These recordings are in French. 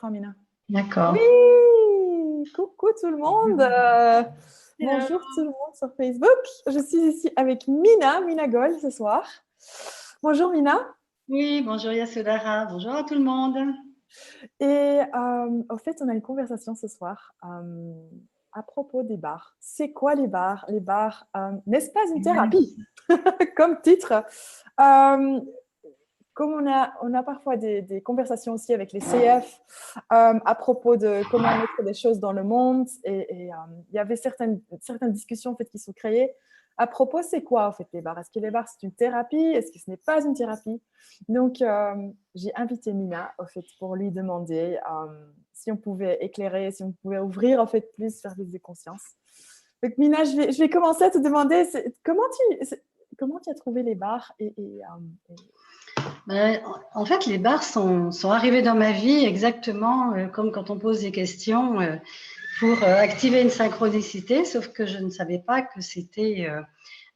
Mina. D'accord. Oui, coucou tout le monde. Bonjour tout le monde sur Facebook. Je suis ici avec Mina Goll ce soir. Bonjour Mina. Oui, bonjour Yasodhara, bonjour à tout le monde. Et au fait, on a une conversation ce soir à propos des bars. C'est quoi les bars? Les bars, n'est-ce pas une thérapie? Comme titre. Comme on a parfois des conversations aussi avec les CF à propos de comment mettre des choses dans le monde, et il y avait certaines discussions en fait, qui sont créées à propos, c'est quoi en fait les bars? Est-ce que les bars c'est une thérapie? Est-ce que ce n'est pas une thérapie? Donc j'ai invité Mina en fait, pour lui demander si on pouvait éclairer, si on pouvait ouvrir en fait plus vers les conscience. Donc Mina, je vais commencer à te demander comment tu as trouvé les bars En fait, les bars sont arrivés dans ma vie exactement comme quand on pose des questions pour activer une synchronicité, sauf que je ne savais pas que c'était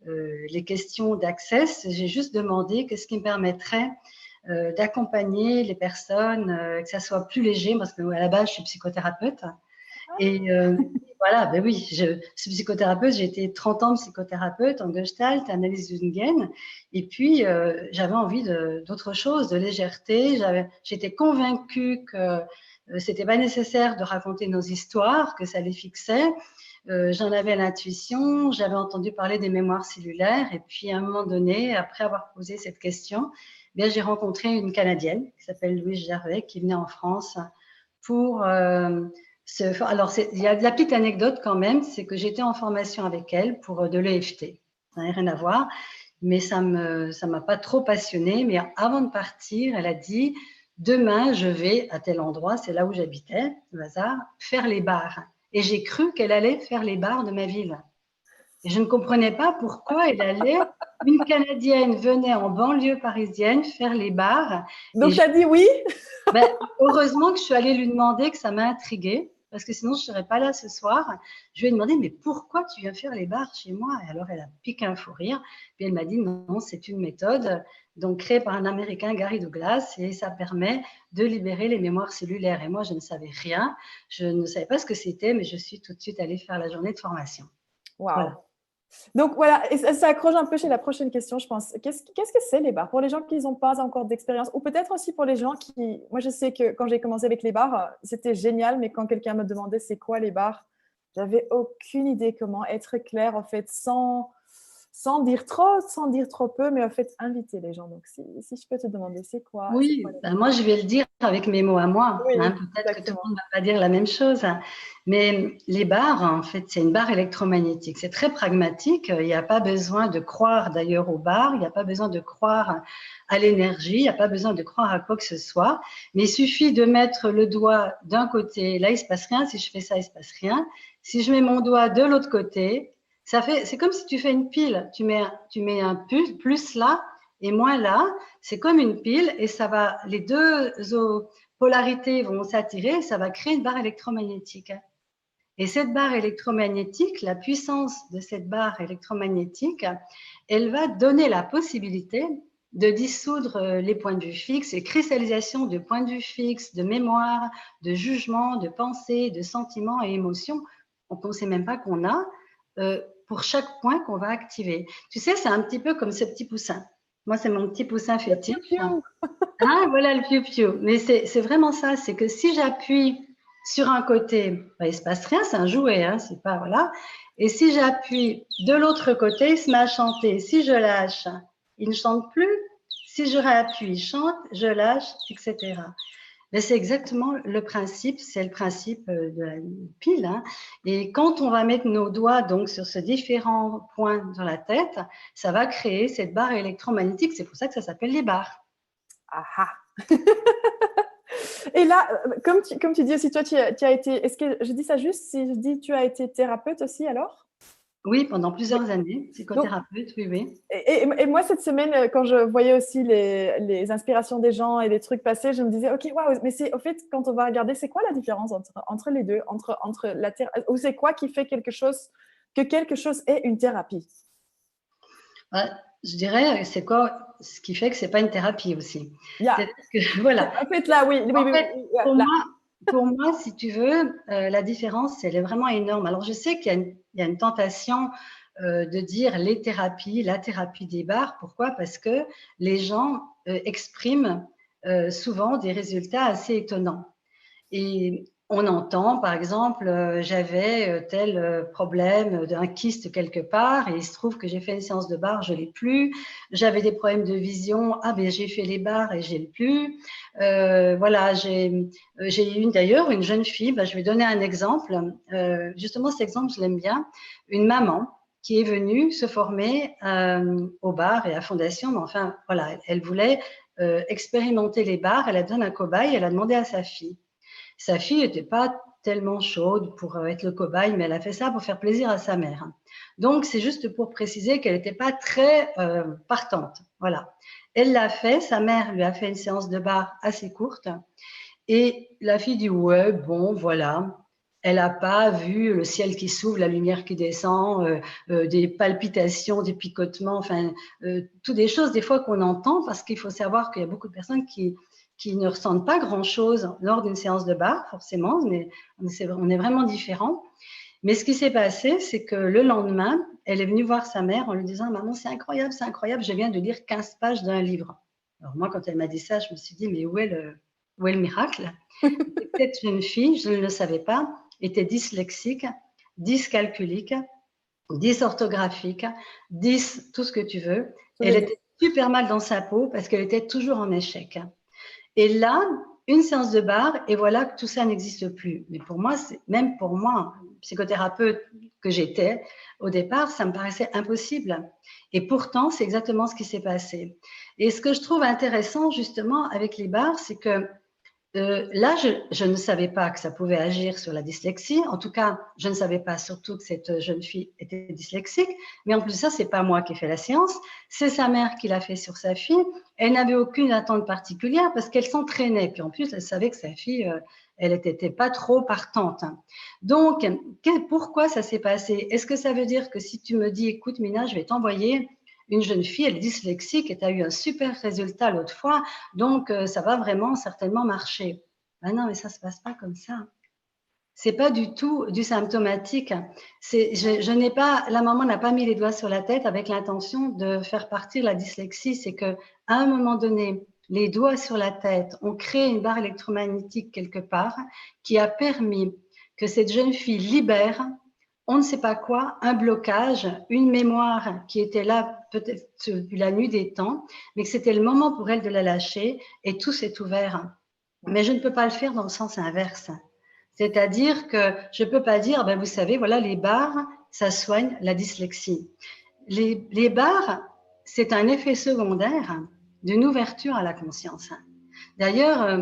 les questions d'access. J'ai juste demandé qu'est-ce qui me permettrait d'accompagner les personnes, que ça soit plus léger, parce qu'à la base, je suis psychothérapeute. Et voilà, ben oui, je suis psychothérapeute, j'ai été 30 ans psychothérapeute en Gestalt, analyse Jungienne, et puis j'avais envie d'autre chose, de légèreté. J'étais convaincue que c'était pas nécessaire de raconter nos histoires, que ça les fixait. J'en avais l'intuition, j'avais entendu parler des mémoires cellulaires, et puis à un moment donné, après avoir posé cette question, bien j'ai rencontré une Canadienne qui s'appelle Louise Gervais, qui venait en France pour alors, il y a de la petite anecdote quand même, c'est que j'étais en formation avec elle pour de l'EFT. Ça n'a rien à voir, mais ça m'a pas trop passionnée. Mais avant de partir, elle a dit demain, je vais à tel endroit, c'est là où j'habitais, au hasard, faire les bars. Et j'ai cru qu'elle allait faire les bars de ma ville. Et je ne comprenais pas pourquoi une Canadienne venait en banlieue parisienne faire les bars. Donc, tu as dit oui? Heureusement que je suis allée lui demander, que ça m'a intriguée, parce que sinon je ne serais pas là ce soir. Je lui ai demandé, mais pourquoi tu viens faire les bars chez moi? Et alors elle a piqué un fou rire, puis elle m'a dit, non, c'est une méthode donc créée par un Américain, Gary Douglas, et ça permet de libérer les mémoires cellulaires. Et moi, je ne savais rien, je ne savais pas ce que c'était, mais je suis tout de suite allée faire la journée de formation. Waouh. Voilà. Donc voilà, et ça accroche un peu chez la prochaine question, je pense. Qu'est-ce que c'est les bars? Pour les gens qui n'ont pas encore d'expérience, ou peut-être aussi pour les gens qui… Moi, je sais que quand j'ai commencé avec les bars, c'était génial, mais quand quelqu'un me demandait c'est quoi les bars, j'avais aucune idée comment être clair, en fait, sans dire trop peu, mais en fait, inviter les gens. Donc, si je peux te demander, c'est quoi Oui, les bars? moi je vais le dire avec mes mots à moi. Oui, Peut-être que tout exactement. le monde ne va pas dire la même chose. Mais les barres, en fait, c'est une barre électromagnétique. C'est très pragmatique. Il n'y a pas besoin de croire d'ailleurs aux barres. Il n'y a pas besoin de croire à l'énergie. Il n'y a pas besoin de croire à quoi que ce soit. Mais il suffit de mettre le doigt d'un côté. Là, il ne se passe rien. Si je fais ça, il ne se passe rien. Si je mets mon doigt de l'autre côté, c'est comme si tu fais une pile. Tu mets un plus là et moins là. C'est comme une pile et les deux polarités vont s'attirer et ça va créer une barre électromagnétique. Et cette barre électromagnétique, la puissance de cette barre électromagnétique, elle va donner la possibilité de dissoudre les points de vue fixes, les cristallisations de points de vue fixes, de mémoire, de jugement, de pensée, de sentiments et émotions qu'on ne sait même pas qu'on a pour chaque point qu'on va activer. Tu sais, c'est un petit peu comme ce petit poussin. Moi, c'est mon petit poussin fétiche. Ah, voilà le piou-piou. Mais c'est vraiment ça. C'est que si j'appuie sur un côté, il ne se passe rien, c'est un jouet, hein, c'est pas, voilà. Et si j'appuie de l'autre côté, il se met à chanter. Si je lâche, il ne chante plus. Si je réappuie, il chante, je lâche, etc. Mais c'est exactement le principe, c'est le principe de la pile. Hein. Et quand on va mettre nos doigts donc sur ces différents points dans la tête, ça va créer cette barre électromagnétique. C'est pour ça que ça s'appelle les barres. Ah. Et là, comme tu dis aussi, toi, tu as été… Est-ce que je dis ça juste si je dis tu as été thérapeute aussi alors? Oui, pendant plusieurs années, psychothérapeute, Donc, oui. Et moi, cette semaine, quand je voyais aussi les inspirations des gens et les trucs passés, je me disais, OK, waouh, mais c'est au fait, quand on va regarder, c'est quoi la différence entre les deux, entre la thérapie, ou c'est quoi qui fait que quelque chose est une thérapie? Je dirais, c'est quoi ce qui fait que c'est pas une thérapie aussi. Yeah. C'est que, voilà. En fait, là, oui. En fait, pour Là. moi, pour moi, si tu veux, la différence, elle est vraiment énorme. Alors, je sais qu'il y a une tentation de dire les thérapies, la thérapie des bars. Pourquoi? Parce que les gens expriment souvent des résultats assez étonnants. Et on entend, par exemple, j'avais tel problème d'un kyste quelque part et il se trouve que j'ai fait une séance de barre, je l'ai plus. J'avais des problèmes de vision, ah ben j'ai fait les barres et j'ai le plus. Voilà, j'ai eu d'ailleurs une jeune fille, ben, je vais donner un exemple. Justement, cet exemple, je l'aime bien. Une maman qui est venue se former au bar et à Fondation, mais enfin, voilà, elle voulait expérimenter les bars. Elle a donné un cobaye, elle a demandé à sa fille. Sa fille n'était pas tellement chaude pour être le cobaye, mais elle a fait ça pour faire plaisir à sa mère. Donc, c'est juste pour préciser qu'elle n'était pas très partante. Voilà. Elle l'a fait, sa mère lui a fait une séance de barre assez courte. Et la fille dit, ouais, bon, voilà. Elle n'a pas vu le ciel qui s'ouvre, la lumière qui descend, des palpitations, des picotements, enfin, toutes des choses des fois qu'on entend, parce qu'il faut savoir qu'il y a beaucoup de personnes qui ne ressentent pas grand-chose lors d'une séance de barre, forcément, on est vraiment différents. Mais ce qui s'est passé, c'est que le lendemain, elle est venue voir sa mère en lui disant, maman, c'est incroyable, je viens de lire 15 pages d'un livre. Alors moi, quand elle m'a dit ça, je me suis dit, mais où est le miracle? Cette jeune fille, je ne le savais pas, était dyslexique, dyscalculique, dysorthographique, tout ce que tu veux. Elle était super mal dans sa peau parce qu'elle était toujours en échec. Et là, une séance de barre, et voilà que tout ça n'existe plus. Mais pour moi, même pour moi, psychothérapeute que j'étais, au départ, ça me paraissait impossible. Et pourtant, c'est exactement ce qui s'est passé. Et ce que je trouve intéressant, justement, avec les barres, c'est que là, je ne savais pas que ça pouvait agir sur la dyslexie. En tout cas, je ne savais pas surtout que cette jeune fille était dyslexique. Mais en plus de ça, c'est pas moi qui ai fait la séance, c'est sa mère qui l'a fait sur sa fille. Elle n'avait aucune attente particulière parce qu'elle s'entraînait. Puis en plus, elle savait que sa fille, elle n'était pas trop partante. Donc, pourquoi ça s'est passé? Est-ce que ça veut dire que si tu me dis, écoute, Mina, je vais t'envoyer une jeune fille, elle est dyslexique et tu as eu un super résultat l'autre fois, donc ça va vraiment certainement marcher. Ben non, mais ça ne se passe pas comme ça. C'est pas du tout du symptomatique. Je n'ai pas, la maman n'a pas mis les doigts sur la tête avec l'intention de faire partir la dyslexie. C'est que à un moment donné, les doigts sur la tête ont créé une barre électromagnétique quelque part qui a permis que cette jeune fille libère on ne sait pas quoi, un blocage, une mémoire qui était là peut-être depuis la nuit des temps, mais que c'était le moment pour elle de la lâcher et tout s'est ouvert. Mais je ne peux pas le faire dans le sens inverse. C'est-à-dire que je ne peux pas dire, ben vous savez, voilà, les barres, ça soigne la dyslexie. Les barres, c'est un effet secondaire d'une ouverture à la conscience. D'ailleurs,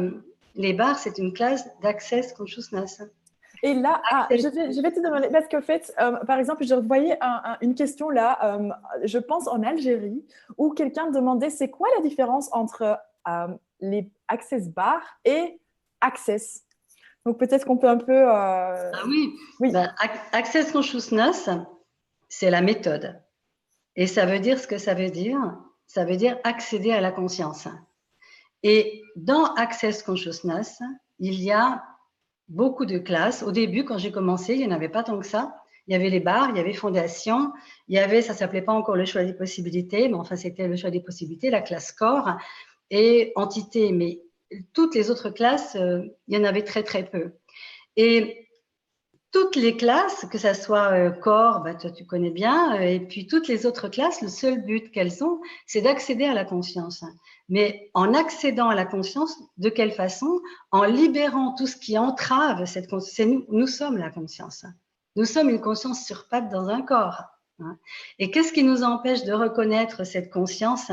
les barres, c'est une classe d'Access Consciousness. Et là, je vais te demander, parce qu'en fait, par exemple, je voyais une question là, je pense en Algérie, où quelqu'un demandait c'est quoi la différence entre les Access Bars et Access. Donc peut-être qu'on peut un peu... Ah oui, oui. Ben, Access Consciousness, c'est la méthode. Et ça veut dire ce que ça veut dire. Ça veut dire accéder à la conscience. Et dans Access Consciousness, il y a beaucoup de classes. Au début, quand j'ai commencé, il n'y en avait pas tant que ça. Il y avait les bars, il y avait Fondation, il y avait, ça ne s'appelait pas encore le choix des possibilités, mais enfin, c'était le choix des possibilités, la classe corps et entité. Mais toutes les autres classes, il y en avait très, très peu. Et toutes les classes, que ça soit corps, bah, toi tu connais bien, et puis toutes les autres classes, le seul but qu'elles ont, c'est d'accéder à la conscience. Mais en accédant à la conscience, de quelle façon? En libérant tout ce qui entrave cette conscience. Nous sommes la conscience. Nous sommes une conscience sur pattes dans un corps. Et qu'est-ce qui nous empêche de reconnaître cette conscience?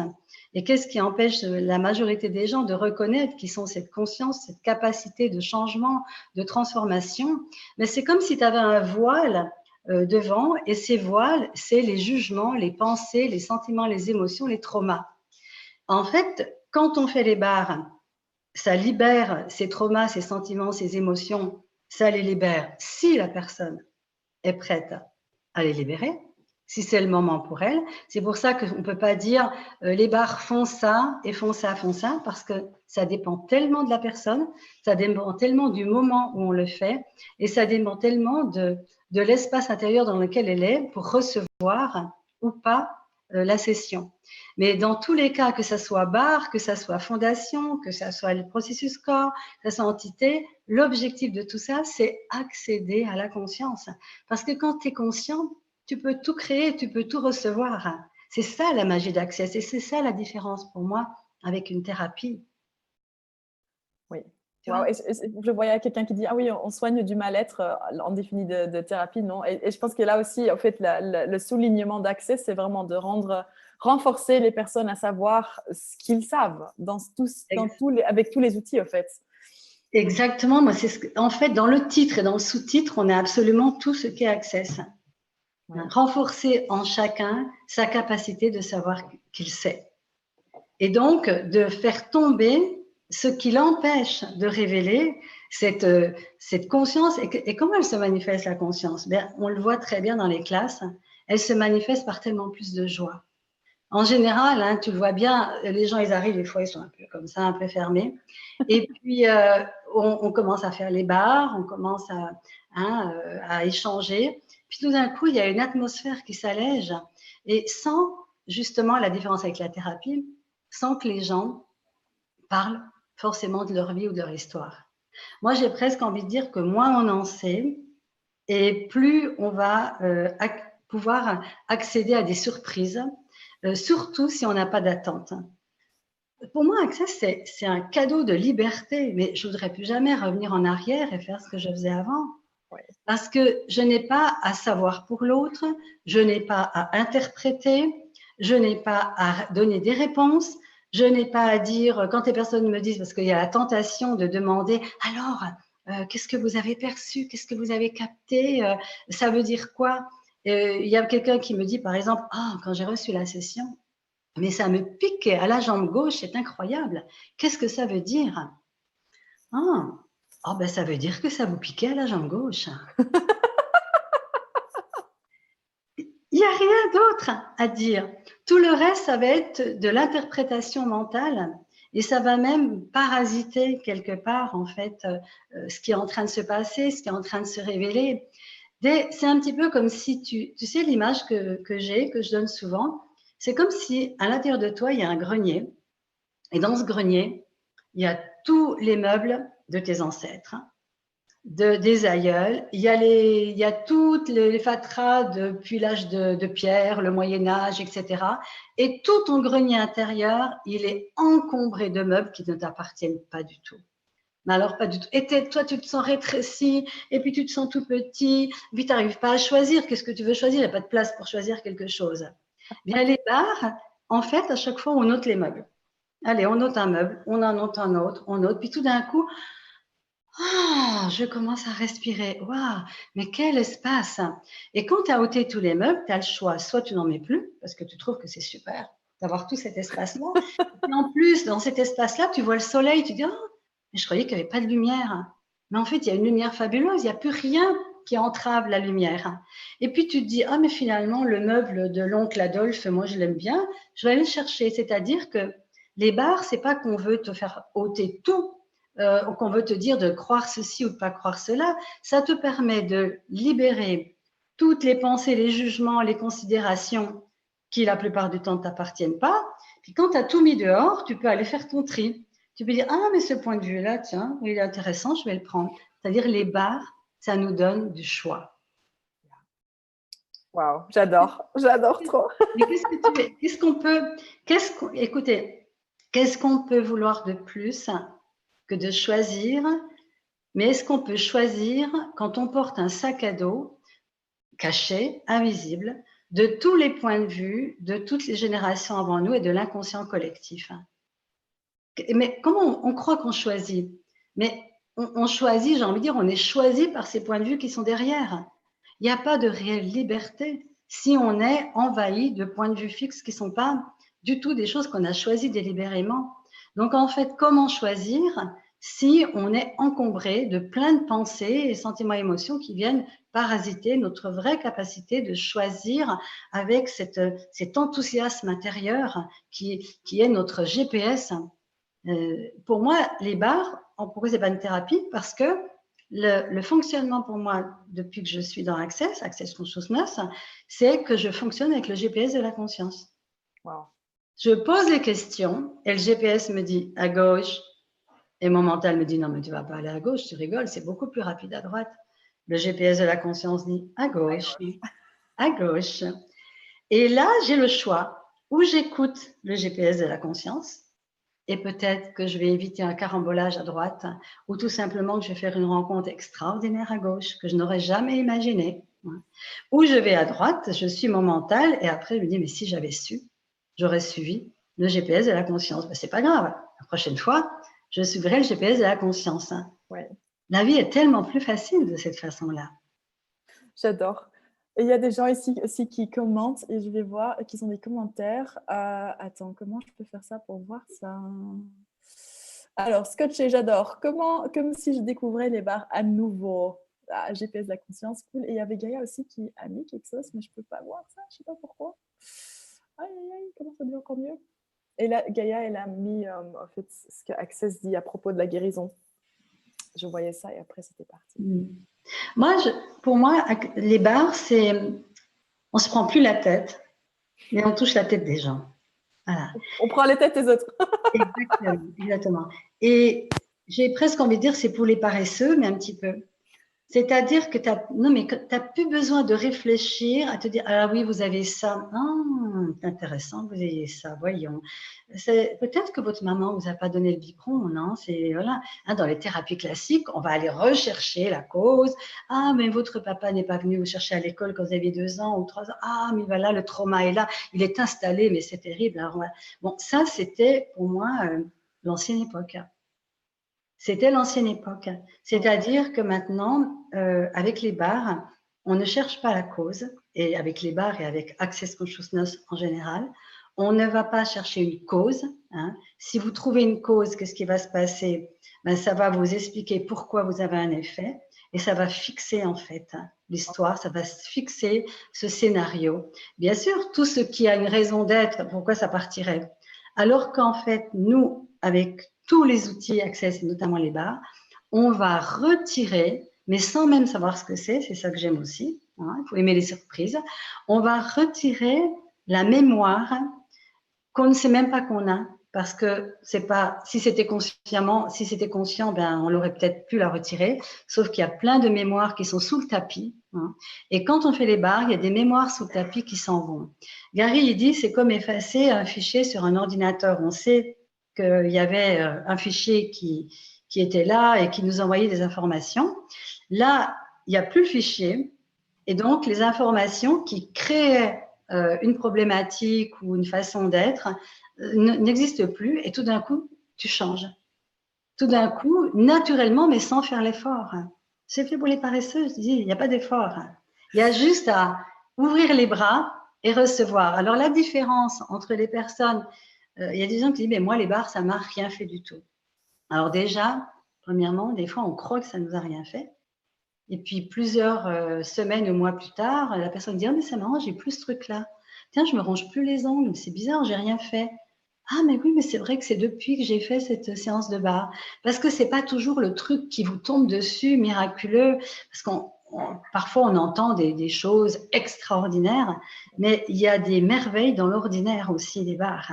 Et qu'est-ce qui empêche la majorité des gens de reconnaître qu'ils sont cette conscience, cette capacité de changement, de transformation? Mais c'est comme si tu avais un voile devant, et ces voiles, c'est les jugements, les pensées, les sentiments, les émotions, les traumas. En fait, quand on fait les barres, ça libère ces traumas, ces sentiments, ces émotions, ça les libère si la personne est prête à les libérer. si c'est le moment pour elles. C'est pour ça qu'on ne peut pas dire les bars font ça et font ça, parce que ça dépend tellement de la personne, ça dépend tellement du moment où on le fait, et ça dépend tellement de l'espace intérieur dans lequel elle est pour recevoir ou pas la session. Mais dans tous les cas, que ça soit bar, que ça soit fondation, que ça soit le processus corps, que ça soit entité, l'objectif de tout ça, c'est accéder à la conscience. Parce que quand tu es conscient, tu peux tout créer, tu peux tout recevoir. C'est ça la magie d'Access et c'est ça la différence pour moi avec une thérapie. Oui. Wow. Et je voyais quelqu'un qui dit, ah oui, on soigne du mal-être en défini de thérapie, non? Et je pense que là aussi, en fait, le soulignement d'Access, c'est vraiment de renforcer les personnes à savoir ce qu'ils savent avec tous les outils, en fait. Exactement. Moi, en fait, dans le titre et dans le sous-titre, on a absolument tout ce qu'est Access. Ouais. Renforcer en chacun sa capacité de savoir qu'il sait. Et donc, de faire tomber ce qui l'empêche de révéler cette conscience. Et comment elle se manifeste, la conscience? Bien, on le voit très bien dans les classes. Elle se manifeste par tellement plus de joie. En général, hein, tu le vois bien, les gens, ils arrivent, des fois, ils sont un peu comme ça, un peu fermés. Et puis, on commence à faire les bars, on commence à échanger. Puis tout d'un coup, il y a une atmosphère qui s'allège. Et sans, justement, la différence avec la thérapie, sans que les gens parlent forcément de leur vie ou de leur histoire. Moi, j'ai presque envie de dire que moins on en sait, et plus on va pouvoir accéder à des surprises, surtout si on n'a pas d'attente. Pour moi, Access, c'est un cadeau de liberté, mais je ne voudrais plus jamais revenir en arrière et faire ce que je faisais avant. Ouais. Parce que je n'ai pas à savoir pour l'autre, je n'ai pas à interpréter, je n'ai pas à donner des réponses, je n'ai pas à dire, quand les personnes me disent, parce qu'il y a la tentation de demander, alors, qu'est-ce que vous avez perçu, qu'est-ce que vous avez capté, ça veut dire quoi? Il y a quelqu'un qui me dit, par exemple, quand j'ai reçu la session, mais ça me pique à la jambe gauche, c'est incroyable. Qu'est-ce que ça veut dire? Ben ça veut dire que ça vous piquait à la jambe gauche. Il n'y a rien d'autre à dire. Tout le reste, ça va être de l'interprétation mentale et ça va même parasiter quelque part, en fait, ce qui est en train de se passer, ce qui est en train de se révéler. C'est un petit peu comme si tu sais l'image que je donne souvent, c'est comme si à l'intérieur de toi, il y a un grenier et dans ce grenier, il y a tous les meubles de tes ancêtres, des aïeuls, il y a toutes les fatras depuis l'âge de pierre, le Moyen-Âge, etc. Et tout ton grenier intérieur, il est encombré de meubles qui ne t'appartiennent pas du tout. Mais alors, pas du tout. Et toi, tu te sens rétréci, et puis tu te sens tout petit, puis tu n'arrives pas à choisir. Qu'est-ce que tu veux choisir? Il n'y a pas de place pour choisir quelque chose. Bien, les bars, en fait, à chaque fois, on note les meubles. Allez, on note un meuble, on en note un autre, on note, puis tout d'un coup, je commence à respirer. Waouh, mais quel espace! Et quand tu as ôté tous les meubles, tu as le choix. Soit tu n'en mets plus, parce que tu trouves que c'est super d'avoir tout cet espace-là. Et en plus, dans cet espace-là, tu vois le soleil, tu dis, mais je croyais qu'il n'y avait pas de lumière. Mais en fait, il y a une lumière fabuleuse, il n'y a plus rien qui entrave la lumière. Et puis tu te dis, mais finalement, le meuble de l'oncle Adolphe, moi je l'aime bien, je vais aller le chercher. C'est-à-dire que les bars, c'est pas qu'on veut te faire ôter tout, qu'on veut te dire de croire ceci ou de pas croire cela. Ça te permet de libérer toutes les pensées, les jugements, les considérations qui la plupart du temps ne t'appartiennent pas. Puis quand tu as tout mis dehors, tu peux aller faire ton tri. Tu peux dire, mais ce point de vue-là, tiens, il est intéressant, je vais le prendre. C'est-à-dire les bars, ça nous donne du choix. Waouh, j'adore trop. Mais qu'est-ce qu'on peut vouloir de plus que de choisir? Mais est-ce qu'on peut choisir quand on porte un sac à dos caché, invisible, de tous les points de vue, de toutes les générations avant nous et de l'inconscient collectif? Mais comment on croit qu'on choisit? Mais on choisit, j'ai envie de dire, on est choisi par ces points de vue qui sont derrière. Il n'y a pas de réelle liberté si on est envahi de points de vue fixes qui ne sont pas du tout des choses qu'on a choisies délibérément. Donc, en fait, comment choisir si on est encombré de plein de pensées et sentiments et émotions qui viennent parasiter notre vraie capacité de choisir avec cet enthousiasme intérieur qui est notre GPS. Pour moi, les barres, pourquoi c'est pas une thérapie? Parce que le fonctionnement pour moi, depuis que je suis dans Access Consciousness, c'est que je fonctionne avec le GPS de la conscience. Wow. Je pose les questions et le GPS me dit à gauche et mon mental me dit non mais tu vas pas aller à gauche, tu rigoles, c'est beaucoup plus rapide à droite. Le GPS de la conscience dit à gauche, à gauche. Et là, j'ai le choix où j'écoute le GPS de la conscience et peut-être que je vais éviter un carambolage à droite ou tout simplement que je vais faire une rencontre extraordinaire à gauche que je n'aurais jamais imaginé. Ou je vais à droite, je suis mon mental et après je me dis mais si j'avais su, j'aurais suivi le GPS de la conscience. Ben, c'est pas grave, la prochaine fois, je suivrai le GPS de la conscience. Ouais. La vie est tellement plus facile de cette façon-là. J'adore. Et il y a des gens ici aussi qui commentent et je vais voir, qui ont des commentaires. Attends, comment je peux faire ça pour voir ça? Alors, scotché, j'adore. Comme si je découvrais les barres à nouveau. Ah, GPS de la conscience, cool. Et il y avait Gaïa aussi qui a mis quelque chose, mais je ne peux pas voir ça, je ne sais pas pourquoi. Aïe, aïe, aïe, comment ça devient encore mieux? Et là, Gaïa, elle a mis en fait, ce que Access dit à propos de la guérison. Je voyais ça et après, c'était parti. Pour moi, les barres, c'est... On ne se prend plus la tête, mais on touche la tête des gens. Voilà. On prend les têtes des autres. Exactement, exactement. Et j'ai presque envie de dire c'est pour les paresseux, mais un petit peu. C'est-à-dire que tu n'as plus besoin de réfléchir à te dire ah oui vous avez ça, c'est intéressant que vous ayez ça, voyons. Peut-être que votre maman vous a pas donné le biberon, non? C'est voilà. Dans les thérapies classiques, on va aller rechercher la cause. Ah mais votre papa n'est pas venu vous chercher à l'école quand vous aviez 2 ans ou 3 ans. Ah mais voilà le trauma est là, il est installé mais c'est terrible. Alors, bon ça c'était pour moi l'ancienne époque. C'était l'ancienne époque. C'est-à-dire que maintenant, avec les barres, on ne cherche pas la cause. Et avec les barres et avec Access Consciousness en général, on ne va pas chercher une cause. Si vous trouvez une cause, qu'est-ce qui va se passer? Ça va vous expliquer pourquoi vous avez un effet et ça va fixer en fait l'histoire, ça va fixer ce scénario. Bien sûr, tout ce qui a une raison d'être, pourquoi ça partirait? Alors qu'en fait, nous, avec tous les outils Access, et notamment les barres, on va retirer, mais sans même savoir ce que c'est ça que j'aime aussi, il faut aimer les surprises, on va retirer la mémoire qu'on ne sait même pas qu'on a, parce que c'est pas, si c'était conscient, ben, on l'aurait peut-être pu la retirer, sauf qu'il y a plein de mémoires qui sont sous le tapis, et quand on fait les barres, il y a des mémoires sous le tapis qui s'en vont. Gary, il dit, c'est comme effacer un fichier sur un ordinateur. On sait qu'il y avait un fichier qui était là et qui nous envoyait des informations. Là, il n'y a plus le fichier, et donc les informations qui créaient une problématique ou une façon d'être n'existe plus et tout d'un coup, tu changes. Tout d'un coup, naturellement, mais sans faire l'effort. C'est fait pour les paresseux, je dis, il n'y a pas d'effort. Il y a juste à ouvrir les bras et recevoir. Alors, la différence entre les personnes, il y a des gens qui disent, mais moi, les barres, ça ne m'a rien fait du tout. Alors déjà, premièrement, des fois, on croit que ça ne nous a rien fait. Et puis, plusieurs semaines ou mois plus tard, la personne dit, oh, mais c'est marrant, j'ai plus ce truc-là. Tiens, je me range plus les ongles, c'est bizarre, j'ai rien fait. Ah, mais oui, mais c'est vrai que c'est depuis que j'ai fait cette séance de barre. Parce que c'est pas toujours le truc qui vous tombe dessus, miraculeux. Parce parfois, on entend des choses extraordinaires, mais il y a des merveilles dans l'ordinaire aussi, des barres.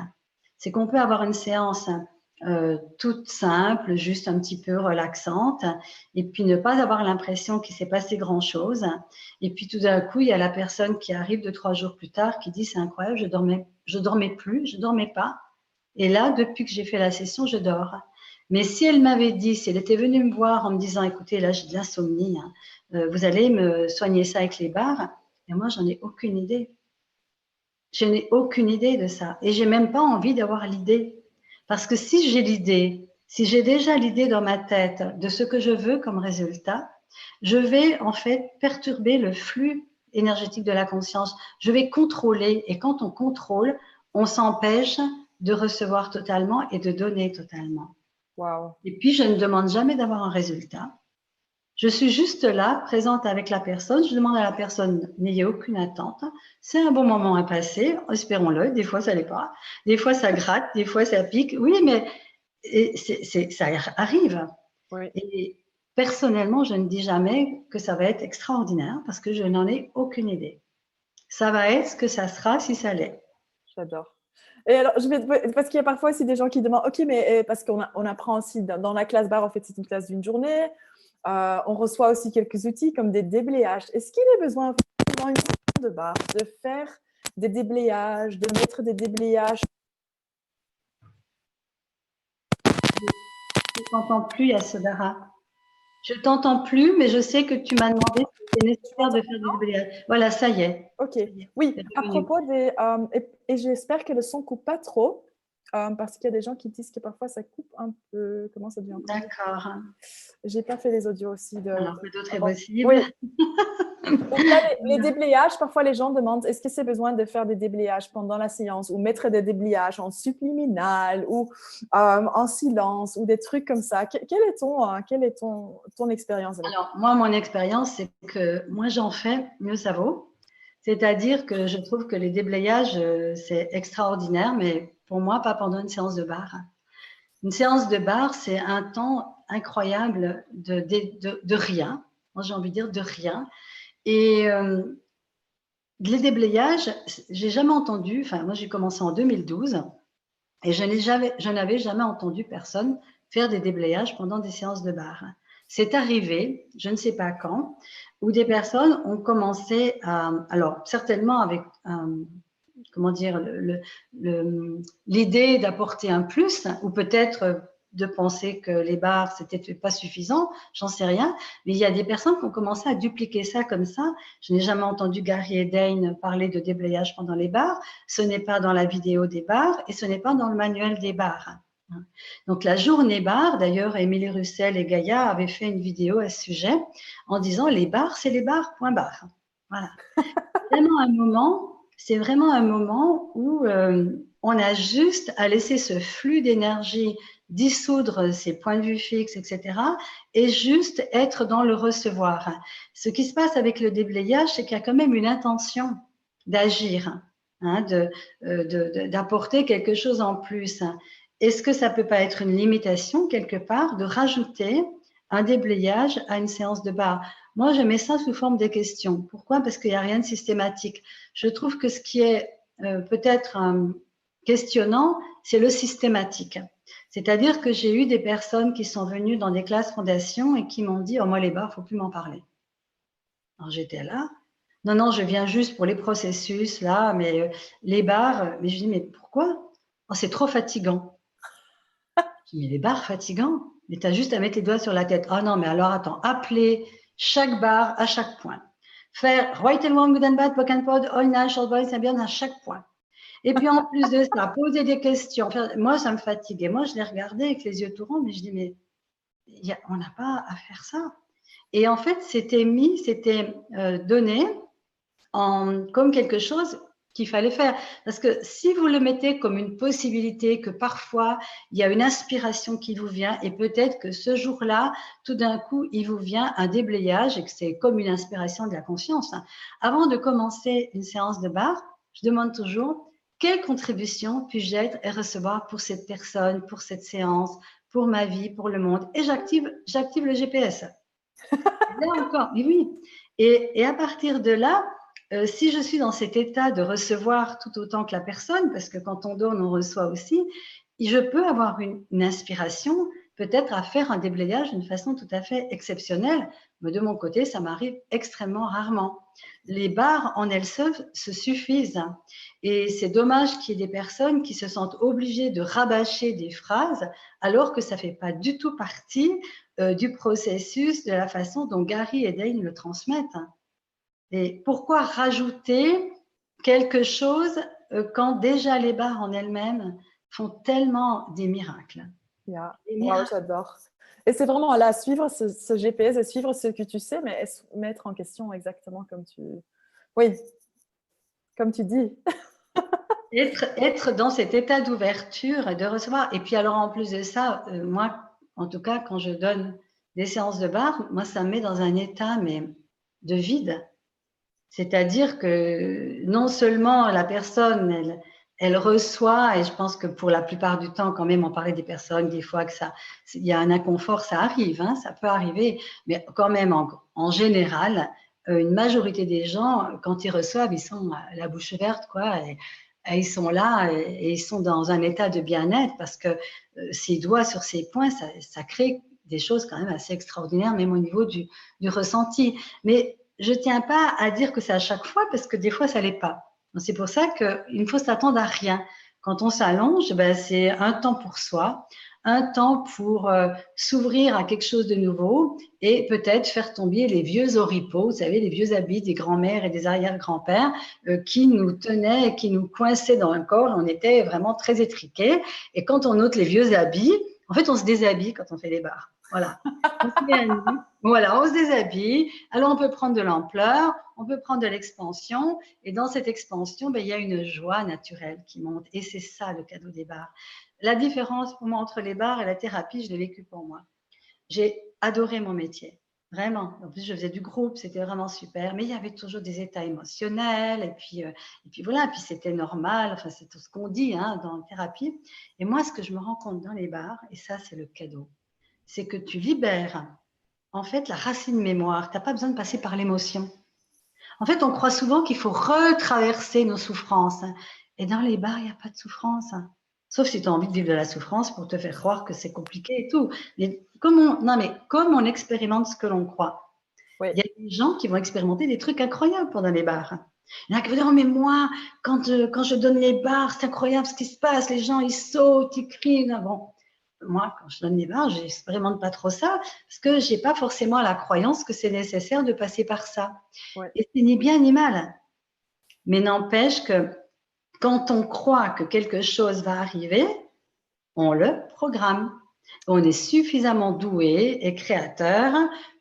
C'est qu'on peut avoir une séance toute simple, juste un petit peu relaxante, et puis ne pas avoir l'impression qu'il s'est passé grand-chose. Et puis tout d'un coup, il y a la personne qui arrive 2-3 jours plus tard qui dit c'est incroyable, je dormais plus, je dormais pas. Et là, depuis que j'ai fait la session, je dors. Mais si elle m'avait dit, si elle était venue me voir en me disant, écoutez, là, j'ai de l'insomnie, vous allez me soigner ça avec les barres, et moi, j'en ai aucune idée. Je n'ai aucune idée de ça. Et j'ai même pas envie d'avoir l'idée. Parce que si j'ai l'idée, si j'ai déjà l'idée dans ma tête de ce que je veux comme résultat, je vais en fait perturber le flux énergétique de la conscience. Je vais contrôler. Et quand on contrôle, on s'empêche de recevoir totalement et de donner totalement. Wow. Et puis, je ne demande jamais d'avoir un résultat. Je suis juste là, présente avec la personne. Je demande à la personne, n'ayez aucune attente. C'est un bon moment à passer, espérons-le. Des fois, ça l'est pas. Des fois, ça gratte, des fois, ça pique. Oui, mais ça arrive. Oui. Et personnellement, je ne dis jamais que ça va être extraordinaire parce que je n'en ai aucune idée. Ça va être ce que ça sera si ça l'est. J'adore. Et alors, parce qu'il y a parfois aussi des gens qui demandent, ok, mais parce on apprend aussi dans la classe barre, en fait, c'est une classe d'une journée. On reçoit aussi quelques outils comme des déblayages. Est-ce qu'il y a besoin dans une session de barre de faire des déblayages, de mettre des déblayages? Je ne t'entends plus, Yasodhara. Je ne t'entends plus, mais je sais que tu m'as demandé si c'était nécessaire de faire des déblayages. Voilà, ça y est. Ok, oui, à propos des... et j'espère que le son ne coupe pas trop, parce qu'il y a des gens qui disent que parfois ça coupe un peu. Comment ça devient? D'accord. J'ai pas fait les audios aussi. Alors, que d'autres est possible. Oui. Donc là, les déblayages, parfois les gens demandent est-ce que c'est besoin de faire des déblayages pendant la séance ou mettre des déblayages en subliminal ou en silence ou des trucs comme ça. Quelle est ton expérience avec ça? Alors, moi, mon expérience, c'est que moins j'en fais, mieux ça vaut. C'est-à-dire que je trouve que les déblayages, c'est extraordinaire, mais pour moi, pas pendant une séance de barre. Une séance de barre, c'est un temps incroyable de rien. Moi, j'ai envie de dire de rien. Et les déblayages, j'ai jamais entendu, enfin, moi, j'ai commencé en 2012 et je n'avais jamais entendu personne faire des déblayages pendant des séances de barre. C'est arrivé, je ne sais pas quand, où des personnes ont commencé à, alors certainement avec, comment dire, l'idée d'apporter un plus, ou peut-être de penser que les barres, c'était pas suffisant, j'en sais rien, mais il y a des personnes qui ont commencé à dupliquer ça comme ça. Je n'ai jamais entendu Gary et Dane parler de déblayage pendant les barres, ce n'est pas dans la vidéo des barres et ce n'est pas dans le manuel des barres. Donc la journée barre, d'ailleurs, Émilie Russell et Gaïa avaient fait une vidéo à ce sujet en disant les barres, c'est les barres, point barre. Voilà. C'est vraiment un moment où on a juste à laisser ce flux d'énergie dissoudre ses points de vue fixes, etc. et juste être dans le recevoir. Ce qui se passe avec le déblayage, c'est qu'il y a quand même une intention d'agir, hein, d'apporter quelque chose en plus. Est-ce que ça peut pas être une limitation quelque part de rajouter un déblayage à une séance de barre? Moi, je mets ça sous forme de questions. Pourquoi? Parce qu'il n'y a rien de systématique. Je trouve que ce qui est peut-être questionnant, c'est le systématique. C'est-à-dire que j'ai eu des personnes qui sont venues dans des classes fondations et qui m'ont dit « Oh, moi, les barres, il ne faut plus m'en parler. » Alors, j'étais là. Non, non, je viens juste pour les processus, là, mais les barres, mais je dis « Mais pourquoi? Oh, c'est trop fatigant. » Je dis « Mais les barres, fatigant? Mais tu as juste à mettre les doigts sur la tête. » Ah non, mais alors attends, appeler chaque barre à chaque point. Faire right and wrong, good and bad, poke and pod, all night, short boys, and beyond à chaque point. Et puis en plus de ça, poser des questions. Moi, ça me fatiguait. Moi, je les regardais avec les yeux tout ronds, mais je dis, mais on n'a pas à faire ça. Et en fait, c'était donné comme quelque chose qu'il fallait faire. Parce que si vous le mettez comme une possibilité, que parfois, il y a une inspiration qui vous vient et peut-être que ce jour-là, tout d'un coup, il vous vient un déblayage et que c'est comme une inspiration de la conscience. Avant de commencer une séance de barre, je demande toujours quelle contribution puis-je être et recevoir pour cette personne, pour cette séance, pour ma vie, pour le monde. Et j'active le GPS. Là encore, mais oui. Et à partir de là, si je suis dans cet état de recevoir tout autant que la personne, parce que quand on donne, on reçoit aussi, je peux avoir une inspiration, peut-être à faire un déblayage d'une façon tout à fait exceptionnelle. Mais de mon côté, ça m'arrive extrêmement rarement. Les barres en elles seules se suffisent. Et c'est dommage qu'il y ait des personnes qui se sentent obligées de rabâcher des phrases alors que ça ne fait pas du tout partie du processus, de la façon dont Gary et Dane le transmettent. Et pourquoi rajouter quelque chose quand déjà les barres en elles-mêmes font tellement des miracles? Yeah. Wow, j'adore. Et c'est vraiment là, suivre ce GPS et suivre ce que tu sais, mais mettre en question exactement comme tu... Oui, comme tu dis. Être dans cet état d'ouverture et de recevoir. Et puis alors en plus de ça, moi, en tout cas, quand je donne des séances de barre, moi, ça me met dans un état mais de vide. C'est-à-dire que non seulement la personne, elle reçoit, et je pense que pour la plupart du temps, quand même, on parlait des personnes, des fois que il y a un inconfort, ça arrive, hein, ça peut arriver, mais quand même, en général, une majorité des gens, quand ils reçoivent, ils sont la bouche verte, quoi, et ils sont là et ils sont dans un état de bien-être parce que ces doigts sur ces points, ça crée des choses quand même assez extraordinaires, même au niveau du ressenti. Mais je ne tiens pas à dire que c'est à chaque fois parce que des fois, ça ne l'est pas. C'est pour ça qu'il ne faut s'attendre à rien. Quand on s'allonge, ben, c'est un temps pour soi, un temps pour s'ouvrir à quelque chose de nouveau et peut-être faire tomber les vieux oripeaux, vous savez, les vieux habits des grands-mères et des arrière-grands-pères qui nous tenaient et qui nous coinçaient dans le corps. On était vraiment très étriqués. Et quand on ôte les vieux habits, en fait, on se déshabille quand on fait les barres. Voilà. Voilà, on se déshabille. Alors, on peut prendre de l'ampleur, on peut prendre de l'expansion. Et dans cette expansion, ben, il y a une joie naturelle qui monte. Et c'est ça le cadeau des barres. La différence pour moi entre les barres et la thérapie, je l'ai vécu pour moi. J'ai adoré mon métier. Vraiment. En plus, je faisais du groupe, c'était vraiment super. Mais il y avait toujours des états émotionnels. Et puis voilà, puis c'était normal. Enfin, c'est tout ce qu'on dit hein, dans la thérapie. Et moi, ce que je me rends compte dans les barres, et ça, c'est le cadeau, c'est que tu libères en fait la racine mémoire. Tu n'as pas besoin de passer par l'émotion. En fait, on croit souvent qu'il faut retraverser nos souffrances. Et dans les bars, il n'y a pas de souffrance. Sauf si tu as envie de vivre de la souffrance pour te faire croire que c'est compliqué et tout. Mais comme on expérimente ce que l'on croit, Oui. il y a des gens qui vont expérimenter des trucs incroyables pendant les bars. Il y en a qui vont dire, oh, mais moi, quand je donne les bars, c'est incroyable ce qui se passe. Les gens, ils sautent, ils crient. Bon, moi, quand je donne les barres, je n'expérimente pas trop ça parce que je n'ai pas forcément la croyance que c'est nécessaire de passer par ça. Ouais. Et c'est ni bien ni mal. Mais n'empêche que quand on croit que quelque chose va arriver, on le programme. On est suffisamment doué et créateur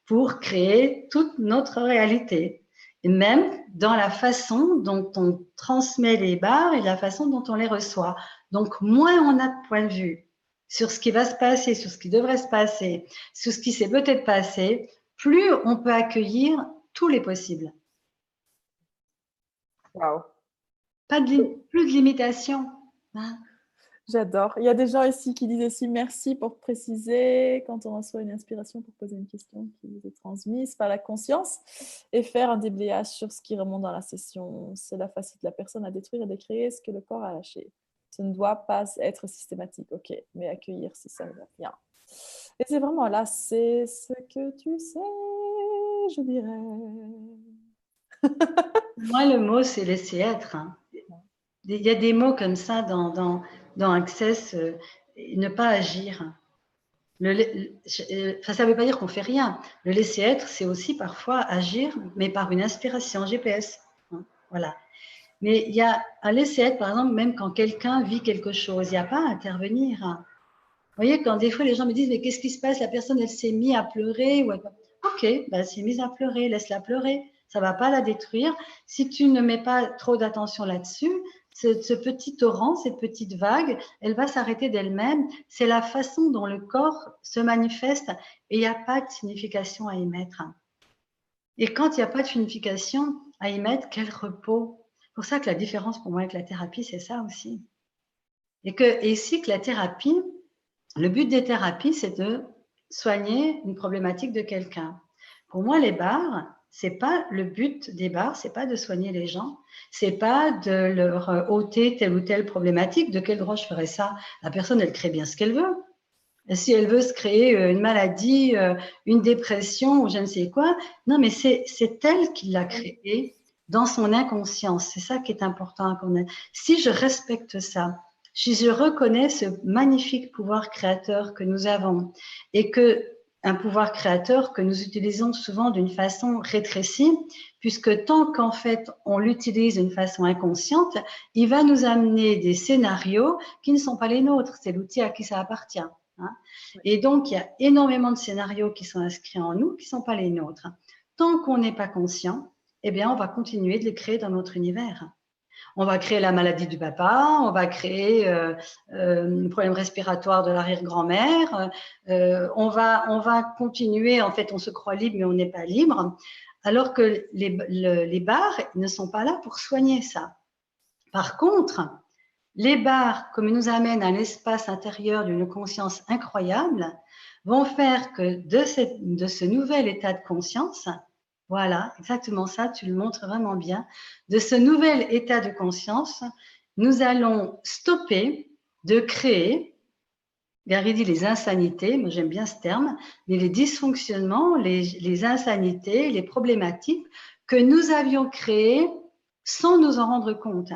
pour créer toute notre réalité. Et même dans la façon dont on transmet les barres et la façon dont on les reçoit. Donc, moins on a de point de vue sur ce qui va se passer, sur ce qui devrait se passer, sur ce qui s'est peut-être passé, plus on peut accueillir tous les possibles. Wow. Plus de limitation. Hein. J'adore. Il y a des gens ici qui disent aussi merci pour préciser quand on reçoit une inspiration pour poser une question qui vous est transmise par la conscience et faire un déblayage sur ce qui remonte dans la session. Cela facilite la personne à détruire et décréer ce que le corps a lâché. Ce ne doit pas être systématique, ok, mais accueillir si ça ne va bien. Et c'est vraiment là, c'est ce que tu sais, je dirais. Moi, le mot, c'est laisser être. Hein. Il y a des mots comme ça dans Access, ne pas agir. Ça ne veut pas dire qu'on fait rien. Le laisser être, c'est aussi parfois agir, mais par une inspiration GPS. Hein, voilà. Mais il y a un laisser être, par exemple, même quand quelqu'un vit quelque chose, il n'y a pas à intervenir. Hein. Vous voyez, quand des fois les gens me disent, mais qu'est-ce qui se passe? La personne, elle s'est mise à pleurer. Ou elle... Ok, ben, elle s'est mise à pleurer, laisse-la pleurer. Ça ne va pas la détruire. Si tu ne mets pas trop d'attention là-dessus, ce petit torrent, cette petite vague, elle va s'arrêter d'elle-même. C'est la façon dont le corps se manifeste et il n'y a pas de signification à y mettre. Et quand il n'y a pas de signification à y mettre, quel repos. C'est pour ça que la différence pour moi avec la thérapie, c'est ça aussi. Et ici, que la thérapie, le but des thérapies, c'est de soigner une problématique de quelqu'un. Pour moi, les barres, c'est pas le but des barres, c'est pas de soigner les gens, c'est pas de leur ôter telle ou telle problématique. De quel droit je ferais ça? La personne, elle crée bien ce qu'elle veut. Et si elle veut se créer une maladie, une dépression ou je ne sais quoi, non, mais c'est elle qui l'a créée dans son inconscience. C'est ça qui est important. Si je respecte ça, si je reconnais ce magnifique pouvoir créateur que nous avons et que un pouvoir créateur que nous utilisons souvent d'une façon rétrécie, puisque tant qu'en fait on l'utilise d'une façon inconsciente, il va nous amener des scénarios qui ne sont pas les nôtres. C'est l'outil à qui ça appartient. Hein. Et donc, il y a énormément de scénarios qui sont inscrits en nous qui ne sont pas les nôtres. Tant qu'on n'est pas conscient, eh bien, on va continuer de les créer dans notre univers. On va créer la maladie du papa, on va créer le problème respiratoire de l'arrière-grand-mère, on va continuer, en fait, on se croit libre, mais on n'est pas libre, alors que les bars ne sont pas là pour soigner ça. Par contre, les bars, comme ils nous amènent à un espace intérieur d'une conscience incroyable, vont faire que de ce nouvel état de conscience, voilà, exactement ça, tu le montres vraiment bien, de ce nouvel état de conscience, nous allons stopper de créer, Gary dit les insanités, moi j'aime bien ce terme, mais les dysfonctionnements, les insanités, les problématiques que nous avions créées sans nous en rendre compte.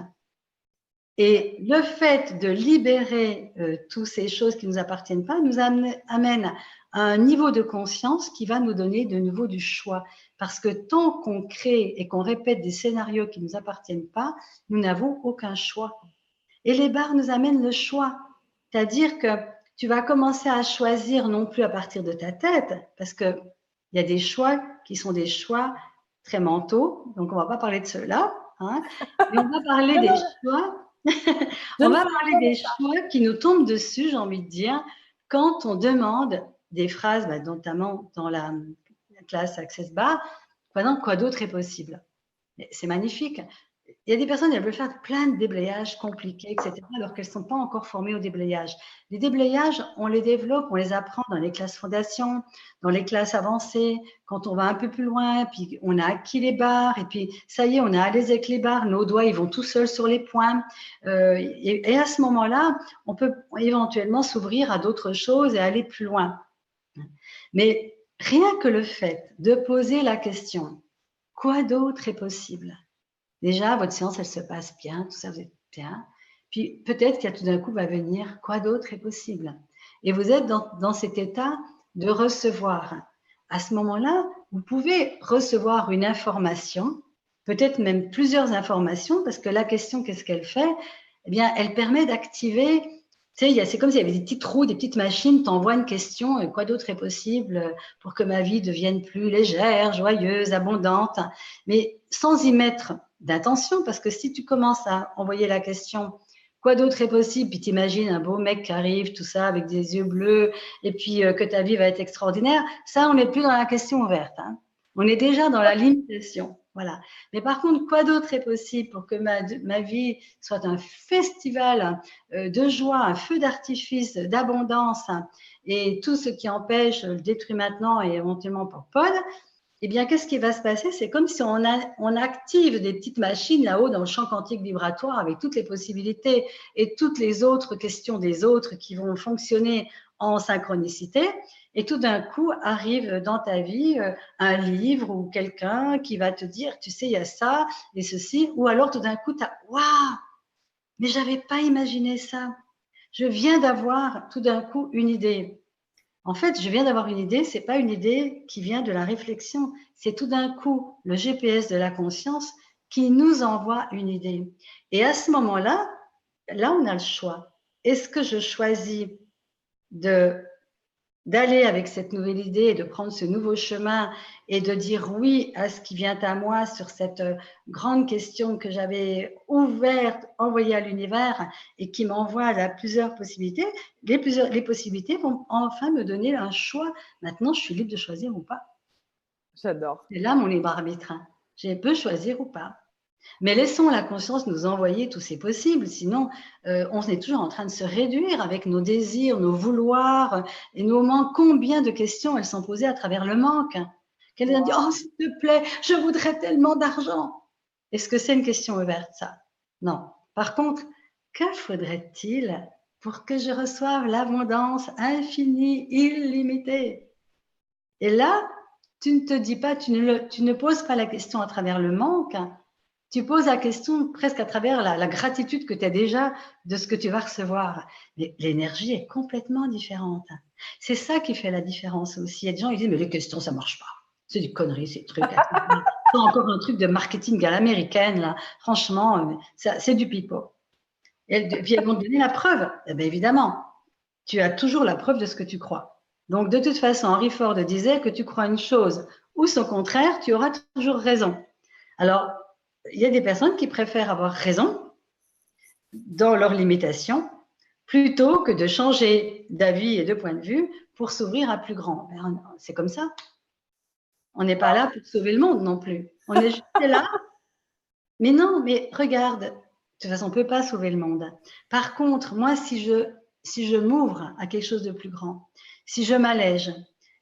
Et le fait de libérer toutes ces choses qui ne nous appartiennent pas nous amène à un niveau de conscience qui va nous donner de nouveau du choix. Parce que tant qu'on crée et qu'on répète des scénarios qui ne nous appartiennent pas, nous n'avons aucun choix. Et les bars nous amènent le choix. C'est-à-dire que tu vas commencer à choisir non plus à partir de ta tête, parce qu'il y a des choix qui sont des choix très mentaux, donc on ne va pas parler de ceux-là, hein, mais on va parler des choix. On va parler des choix qui nous tombent dessus, j'ai envie de dire, quand on demande des phrases, notamment dans la classe Access Bar, par exemple, quoi d'autre est possible? C'est magnifique. Il y a des personnes qui veulent faire plein de déblayages compliqués, etc., alors qu'elles ne sont pas encore formées au déblayage. Les déblayages, on les développe, on les apprend dans les classes fondations, dans les classes avancées, quand on va un peu plus loin, puis on a acquis les barres, et puis ça y est, on est à l'aise avec les barres, nos doigts, ils vont tout seuls sur les points. Et à ce moment-là, on peut éventuellement s'ouvrir à d'autres choses et aller plus loin. Mais rien que le fait de poser la question, quoi d'autre est possible? Déjà, votre séance, elle se passe bien, tout ça, vous êtes bien. Puis peut-être qu'il y a tout d'un coup va venir, quoi d'autre est possible? Et vous êtes dans cet état de recevoir. À ce moment-là, vous pouvez recevoir une information, peut-être même plusieurs informations, parce que la question, qu'est-ce qu'elle fait? Eh bien, elle permet d'activer, tu sais, c'est comme s'il y avait des petites roues, des petites machines, t'envoies une question, quoi d'autre est possible pour que ma vie devienne plus légère, joyeuse, abondante, mais sans y mettre d'intention, parce que si tu commences à envoyer la question quoi d'autre est possible, puis t'imagines un beau mec qui arrive, tout ça, avec des yeux bleus, et puis que ta vie va être extraordinaire, ça, on n'est plus dans la question ouverte. Hein. On est déjà dans la limitation. Voilà. Mais par contre, quoi d'autre est possible pour que ma vie soit un festival de joie, un feu d'artifice, d'abondance, et tout ce qui empêche, je le détruis maintenant et éventuellement pour Paul, eh bien, qu'est-ce qui va se passer? C'est comme si on active des petites machines là-haut dans le champ quantique vibratoire avec toutes les possibilités et toutes les autres questions des autres qui vont fonctionner en synchronicité. Et tout d'un coup, arrive dans ta vie un livre ou quelqu'un qui va te dire, tu sais, il y a ça et ceci. Ou alors, tout d'un coup, tu as, waouh, mais j'avais pas imaginé ça. Je viens d'avoir tout d'un coup une idée. En fait, je viens d'avoir une idée, c'est pas une idée qui vient de la réflexion, c'est tout d'un coup le GPS de la conscience qui nous envoie une idée. Et à ce moment-là, là, on a le choix. Est-ce que je choisis d'aller avec cette nouvelle idée et de prendre ce nouveau chemin et de dire oui à ce qui vient à moi sur cette grande question que j'avais ouverte, envoyée à l'univers et qui m'envoie à plusieurs possibilités. Les possibilités vont enfin me donner un choix. Maintenant, je suis libre de choisir ou pas. J'adore. C'est là mon libre arbitre. Je peux choisir ou pas. Mais laissons la conscience nous envoyer tous ces possibles, sinon on est toujours en train de se réduire avec nos désirs, nos vouloirs et nos manques. Combien de questions elles sont posées à travers le manque? Quelqu'un dit « Oh, s'il te plaît, je voudrais tellement d'argent ». Est-ce que c'est une question ouverte, ça? Non. Par contre, que faudrait-il pour que je reçoive l'abondance infinie, illimitée? Et là, tu ne te dis pas, tu ne poses pas la question à travers le manque, tu poses la question presque à travers la gratitude que tu as déjà de ce que tu vas recevoir. Mais l'énergie est complètement différente. C'est ça qui fait la différence aussi. Il y a des gens qui disent, mais les questions, ça ne marche pas. C'est des conneries, ces trucs. C'est encore un truc de marketing à l'américaine, là. Franchement, c'est du pipeau. Et puis elles vont te donner la preuve. Eh bien, évidemment, tu as toujours la preuve de ce que tu crois. Donc, de toute façon, Henry Ford disait que tu crois une chose ou son contraire, tu auras toujours raison. Alors, il y a des personnes qui préfèrent avoir raison dans leurs limitations plutôt que de changer d'avis et de point de vue pour s'ouvrir à plus grand. C'est comme ça. On n'est pas là pour sauver le monde non plus. On est juste là. Mais non, mais regarde, de toute façon, on ne peut pas sauver le monde. Par contre, moi, si je m'ouvre à quelque chose de plus grand, si je m'allège,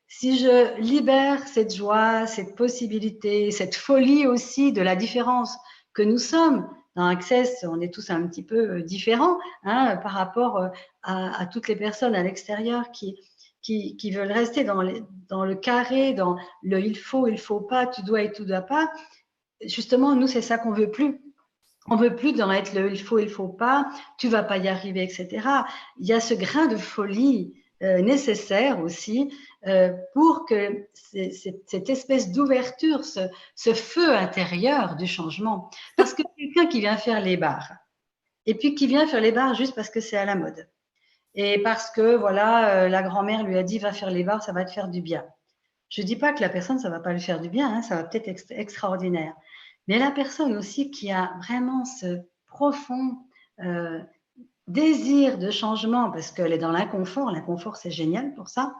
si je libère cette joie, cette possibilité, cette folie aussi de la différence que nous sommes, dans Access, on est tous un petit peu différents hein, par rapport à toutes les personnes à l'extérieur qui veulent rester dans le carré, dans le il faut pas, tu dois et tu dois pas. Justement, nous, c'est ça qu'on veut plus. On veut plus dans être le il faut pas, tu vas pas y arriver, etc. Il y a ce grain de folie nécessaire aussi pour que cette espèce d'ouverture, ce feu intérieur du changement. Parce que quelqu'un qui vient faire les bars, et puis qui vient faire les bars juste parce que c'est à la mode, et parce que voilà, la grand-mère lui a dit va faire les bars, ça va te faire du bien. Je ne dis pas que la personne, ça ne va pas lui faire du bien, hein, ça va peut-être être extraordinaire. Mais la personne aussi qui a vraiment ce profond désir de changement, parce qu'elle est dans l'inconfort c'est génial pour ça,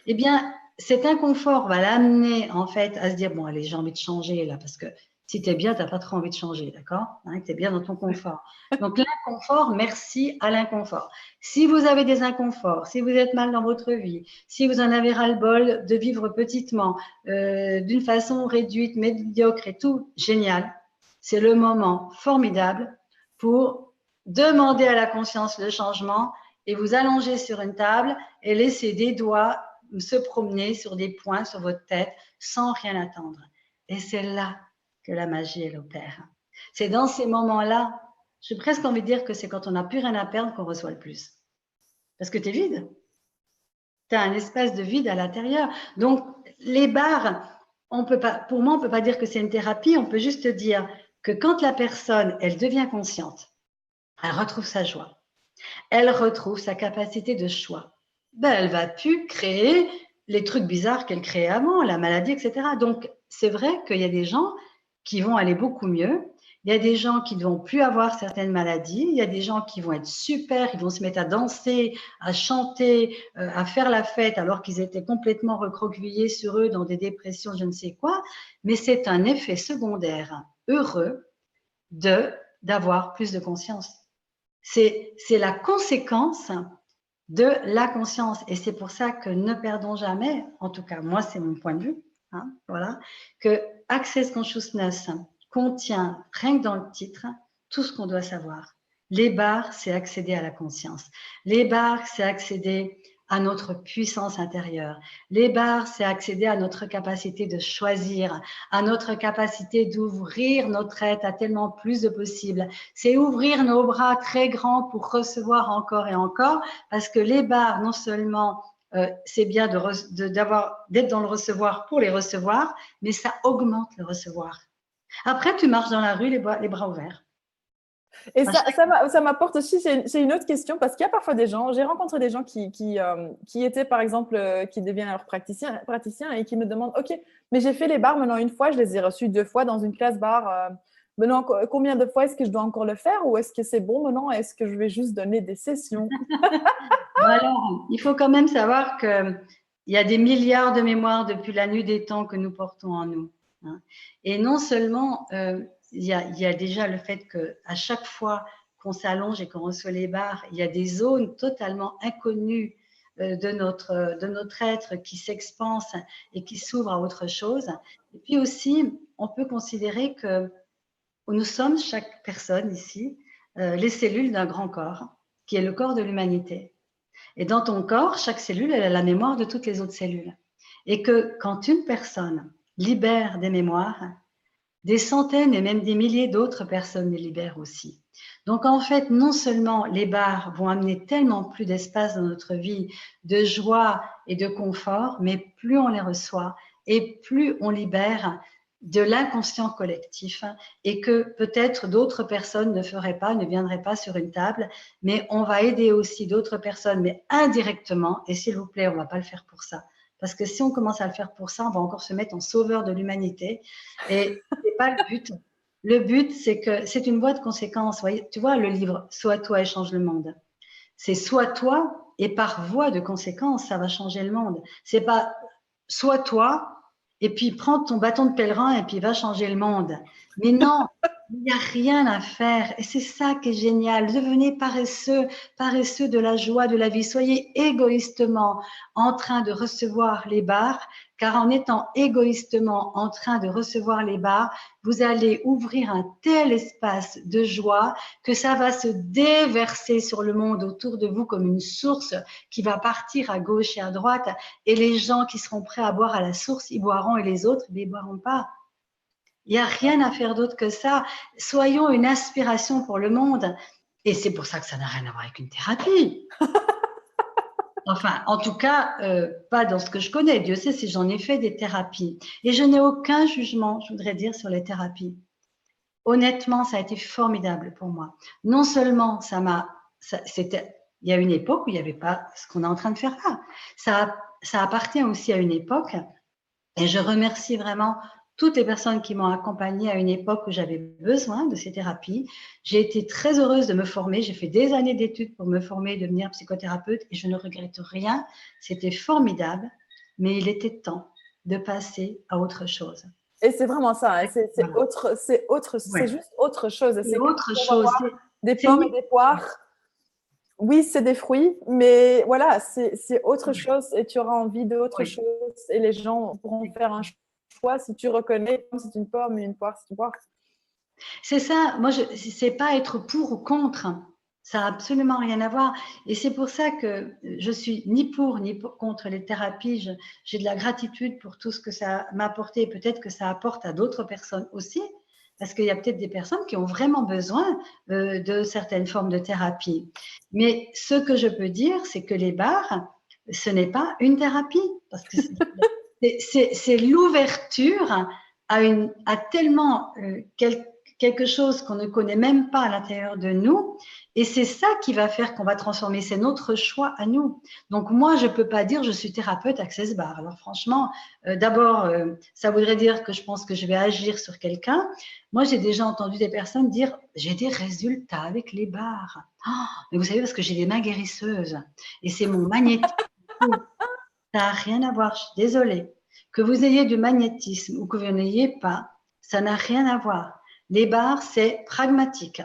eh bien, cet inconfort va l'amener en fait à se dire, bon allez, j'ai envie de changer là, parce que si tu es bien, tu n'as pas trop envie de changer, d'accord hein, tu es bien dans ton confort. Donc l'inconfort, merci à l'inconfort. Si vous avez des inconforts, si vous êtes mal dans votre vie, si vous en avez ras-le-bol de vivre petitement, d'une façon réduite, médiocre et tout, génial. C'est le moment formidable pour demander à la conscience le changement et vous allonger sur une table et laisser des doigts se promener sur des points sur votre tête sans rien attendre. Et c'est là que la magie, elle opère. C'est dans ces moments-là, j'ai presque envie de dire que c'est quand on n'a plus rien à perdre qu'on reçoit le plus. Parce que tu es vide. Tu as un espace de vide à l'intérieur. Donc, les bars, on peut pas, pour moi, on ne peut pas dire que c'est une thérapie, on peut juste dire que quand la personne, elle devient consciente, elle retrouve sa joie, elle retrouve sa capacité de choix, ben, elle va plus créer les trucs bizarres qu'elle créait avant, la maladie, etc. Donc, c'est vrai qu'il y a des gens qui vont aller beaucoup mieux. Il y a des gens qui ne vont plus avoir certaines maladies. Il y a des gens qui vont être super, ils vont se mettre à danser, à chanter, à faire la fête alors qu'ils étaient complètement recroquevillés sur eux dans des dépressions, je ne sais quoi. Mais c'est un effet secondaire heureux d'avoir plus de conscience. C'est la conséquence de la conscience. Et c'est pour ça que ne perdons jamais, en tout cas, moi, c'est mon point de vue, hein, voilà, que Access Consciousness contient, rien que dans le titre, tout ce qu'on doit savoir. Les bars, c'est accéder à la conscience. Les bars, c'est accéder à notre puissance intérieure. Les bars, c'est accéder à notre capacité de choisir, à notre capacité d'ouvrir notre être à tellement plus de possibles. C'est ouvrir nos bras très grands pour recevoir encore et encore, parce que les bars, non seulement c'est bien d'être dans le recevoir pour les recevoir, mais ça augmente le recevoir. Après, tu marches dans la rue les bras ouverts. Et ça m'apporte aussi, c'est une autre question, parce qu'il y a parfois des gens, j'ai rencontré des gens qui étaient, par exemple, qui deviennent alors praticiens et qui me demandent, OK, mais j'ai fait les bars maintenant une fois, je les ai reçus 2 fois dans une classe bar. Maintenant, combien de fois est-ce que je dois encore le faire ou est-ce que c'est bon maintenant? Est-ce que je vais juste donner des sessions? Alors, il faut quand même savoir qu'il y a des milliards de mémoires depuis la nuit des temps que nous portons en nous. Hein. Et non seulement, il y a déjà le fait qu'à chaque fois qu'on s'allonge et qu'on reçoit les barres, il y a des zones totalement inconnues de notre être qui s'expansent et qui s'ouvrent à autre chose. Et puis aussi, on peut considérer que nous sommes, chaque personne ici, les cellules d'un grand corps, qui est le corps de l'humanité. Et dans ton corps, chaque cellule, elle a la mémoire de toutes les autres cellules. Et que quand une personne libère des mémoires, des centaines et même des milliers d'autres personnes les libèrent aussi. Donc en fait, non seulement les bars vont amener tellement plus d'espace dans notre vie, de joie et de confort, mais plus on les reçoit et plus on libère de l'inconscient collectif et que peut-être d'autres personnes ne viendraient pas sur une table, mais on va aider aussi d'autres personnes, mais indirectement, et s'il vous plaît, on ne va pas le faire pour ça. Parce que si on commence à le faire pour ça, on va encore se mettre en sauveur de l'humanité et ce n'est pas le but. Le but, c'est que c'est une voie de conséquence. Tu vois le livre Sois toi et change le monde. C'est sois toi et par voie de conséquence, ça va changer le monde. C'est pas sois toi et puis prends ton bâton de pèlerin et puis va changer le monde. Mais non, il n'y a rien à faire. Et c'est ça qui est génial. Devenez paresseux, paresseux de la joie de la vie. Soyez égoïstement en train de recevoir les barres, car en étant égoïstement en train de recevoir les barres, vous allez ouvrir un tel espace de joie que ça va se déverser sur le monde autour de vous comme une source qui va partir à gauche et à droite. Et les gens qui seront prêts à boire à la source, ils boiront et les autres, ils ne boiront pas. Il n'y a rien à faire d'autre que ça. Soyons une inspiration pour le monde. Et c'est pour ça que ça n'a rien à voir avec une thérapie. Enfin, en tout cas, pas dans ce que je connais. Dieu sait si j'en ai fait des thérapies. Et je n'ai aucun jugement, je voudrais dire, sur les thérapies. Honnêtement, ça a été formidable pour moi. Non seulement il y a une époque où il n'y avait pas ce qu'on est en train de faire là. Ça appartient aussi à une époque. Et je remercie vraiment toutes les personnes qui m'ont accompagnée à une époque où j'avais besoin de ces thérapies. J'ai été très heureuse de me former. J'ai fait des années d'études pour me former et devenir psychothérapeute et je ne regrette rien. C'était formidable, mais il était temps de passer à autre chose. Et c'est vraiment ça, hein. C'est Voilà. c'est juste autre chose. C'est autre chose. Des pommes et des poires. Oui, c'est des fruits, mais voilà, c'est autre chose et tu auras envie d'autre chose et les gens pourront faire un choix si tu reconnais comme c'est une pomme et une poire, c'est une poire. C'est ça, moi, c'est pas être pour ou contre, ça n'a absolument rien à voir. Et c'est pour ça que je suis ni pour ni contre les thérapies. J'ai de la gratitude pour tout ce que ça m'a apporté et peut-être que ça apporte à d'autres personnes aussi, parce qu'il y a peut-être des personnes qui ont vraiment besoin de certaines formes de thérapie. Mais ce que je peux dire, c'est que les bars, ce n'est pas une thérapie, parce que c'est l'ouverture à tellement quelque chose qu'on ne connaît même pas à l'intérieur de nous. Et c'est ça qui va faire qu'on va transformer. C'est notre choix à nous. Donc, moi, je ne peux pas dire je suis thérapeute Access Bar. Alors, franchement, d'abord, ça voudrait dire que je pense que je vais agir sur quelqu'un. Moi, j'ai déjà entendu des personnes dire j'ai des résultats avec les bars. Oh, mais vous savez, parce que j'ai des mains guérisseuses. Et c'est mon magnétisme. Ça n'a rien à voir. Je suis désolée. Que vous ayez du magnétisme ou que vous n'ayez pas, ça n'a rien à voir. Les bars, c'est pragmatique.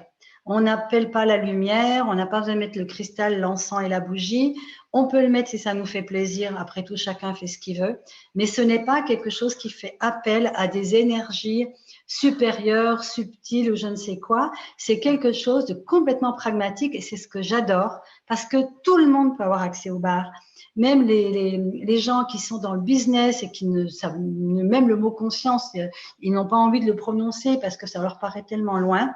On n'appelle pas la lumière, on n'a pas besoin de mettre le cristal, l'encens et la bougie. On peut le mettre si ça nous fait plaisir. Après tout, chacun fait ce qu'il veut. Mais ce n'est pas quelque chose qui fait appel à des énergies supérieures, subtiles ou je ne sais quoi. C'est quelque chose de complètement pragmatique et c'est ce que j'adore parce que tout le monde peut avoir accès au bar. Même les gens qui sont dans le business et qui ne savent même le mot conscience, ils n'ont pas envie de le prononcer parce que ça leur paraît tellement loin.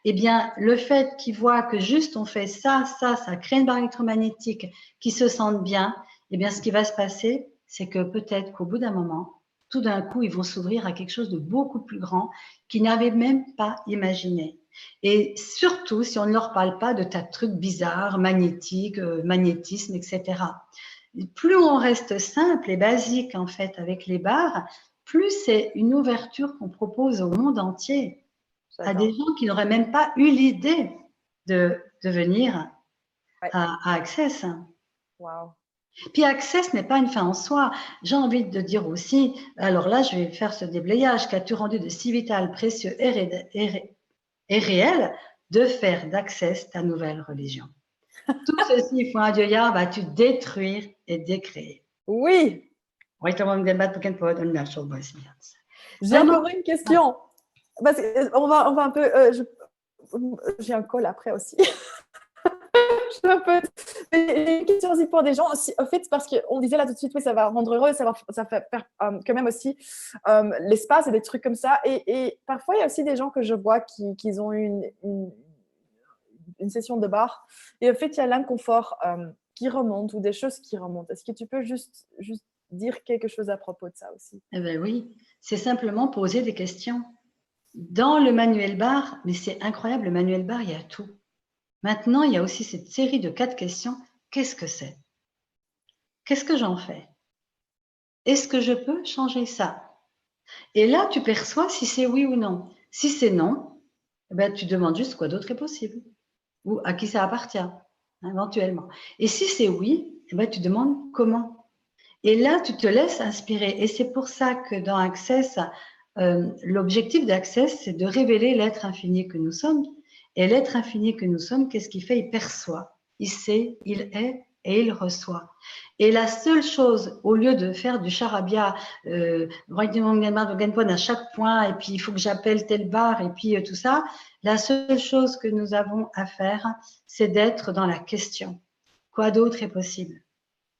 Eh bien, le fait qu'ils voient que juste on fait ça crée une barre électromagnétique, qui se sentent bien, eh bien, ce qui va se passer, c'est que peut-être qu'au bout d'un moment, tout d'un coup, ils vont s'ouvrir à quelque chose de beaucoup plus grand qu'ils n'avaient même pas imaginé. Et surtout, si on ne leur parle pas de tas de trucs bizarres, magnétiques, magnétisme, etc. Plus on reste simple et basique, en fait, avec les barres, plus c'est une ouverture qu'on propose au monde entier à des gens qui n'auraient même pas eu l'idée de venir à Access. Wow. Puis Access n'est pas une fin en soi. J'ai envie de dire aussi, alors là, je vais faire ce déblayage qu'as-tu rendu de si vital, précieux et réel de faire d'Access ta nouvelle religion. Tout ceci, faut un Dieu, vas-tu détruire et décréer. Oui. J'ai encore une question. Parce on va un peu. J'ai un call après aussi. J'ai une question aussi pour des gens aussi. En fait, parce qu'on disait là tout de suite, oui, ça va rendre heureux, ça fait faire quand même aussi l'espace et des trucs comme ça. Et parfois, il y a aussi des gens que je vois qui ont une session de bar. Et en fait, il y a l'inconfort qui remonte ou des choses qui remontent. Est-ce que tu peux juste dire quelque chose à propos de ça aussi? Eh bien oui, c'est simplement poser des questions. Dans le manuel bar, mais c'est incroyable, le manuel bar, il y a tout. Maintenant, il y a aussi cette série de 4 questions. Qu'est-ce que c'est? Qu'est-ce que j'en fais? Est-ce que je peux changer ça? Et là, tu perçois si c'est oui ou non. Si c'est non, eh ben, tu demandes juste quoi d'autre est possible ou à qui ça appartient, éventuellement. Et si c'est oui, eh ben, tu demandes comment. Et là, tu te laisses inspirer. Et c'est pour ça que dans Access, l'objectif d'Access, c'est de révéler l'être infini que nous sommes. Et l'être infini que nous sommes, qu'est-ce qu'il fait? Il perçoit, il sait, il est et il reçoit. Et la seule chose, au lieu de faire du charabia, à chaque point, et puis il faut que j'appelle tel bar, et puis tout ça, la seule chose que nous avons à faire, c'est d'être dans la question. Quoi d'autre est possible?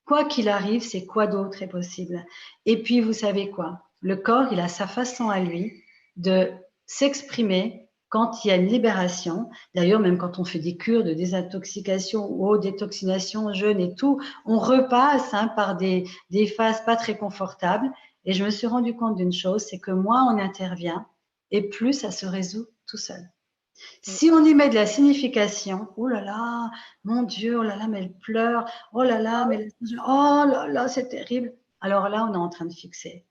Quoi qu'il arrive, c'est quoi d'autre est possible? Et puis, vous savez quoi? Le corps, il a sa façon à lui de s'exprimer quand il y a une libération. D'ailleurs, même quand on fait des cures de désintoxication ou détoxination, jeûne et tout, on repasse par des phases pas très confortables. Et je me suis rendu compte d'une chose, c'est que moins on intervient et plus ça se résout tout seul. Si on y met de la signification, oh là là, mon Dieu, oh là là, mais elle pleure, oh là là, mais oh là là, c'est terrible. Alors là, on est en train de fixer.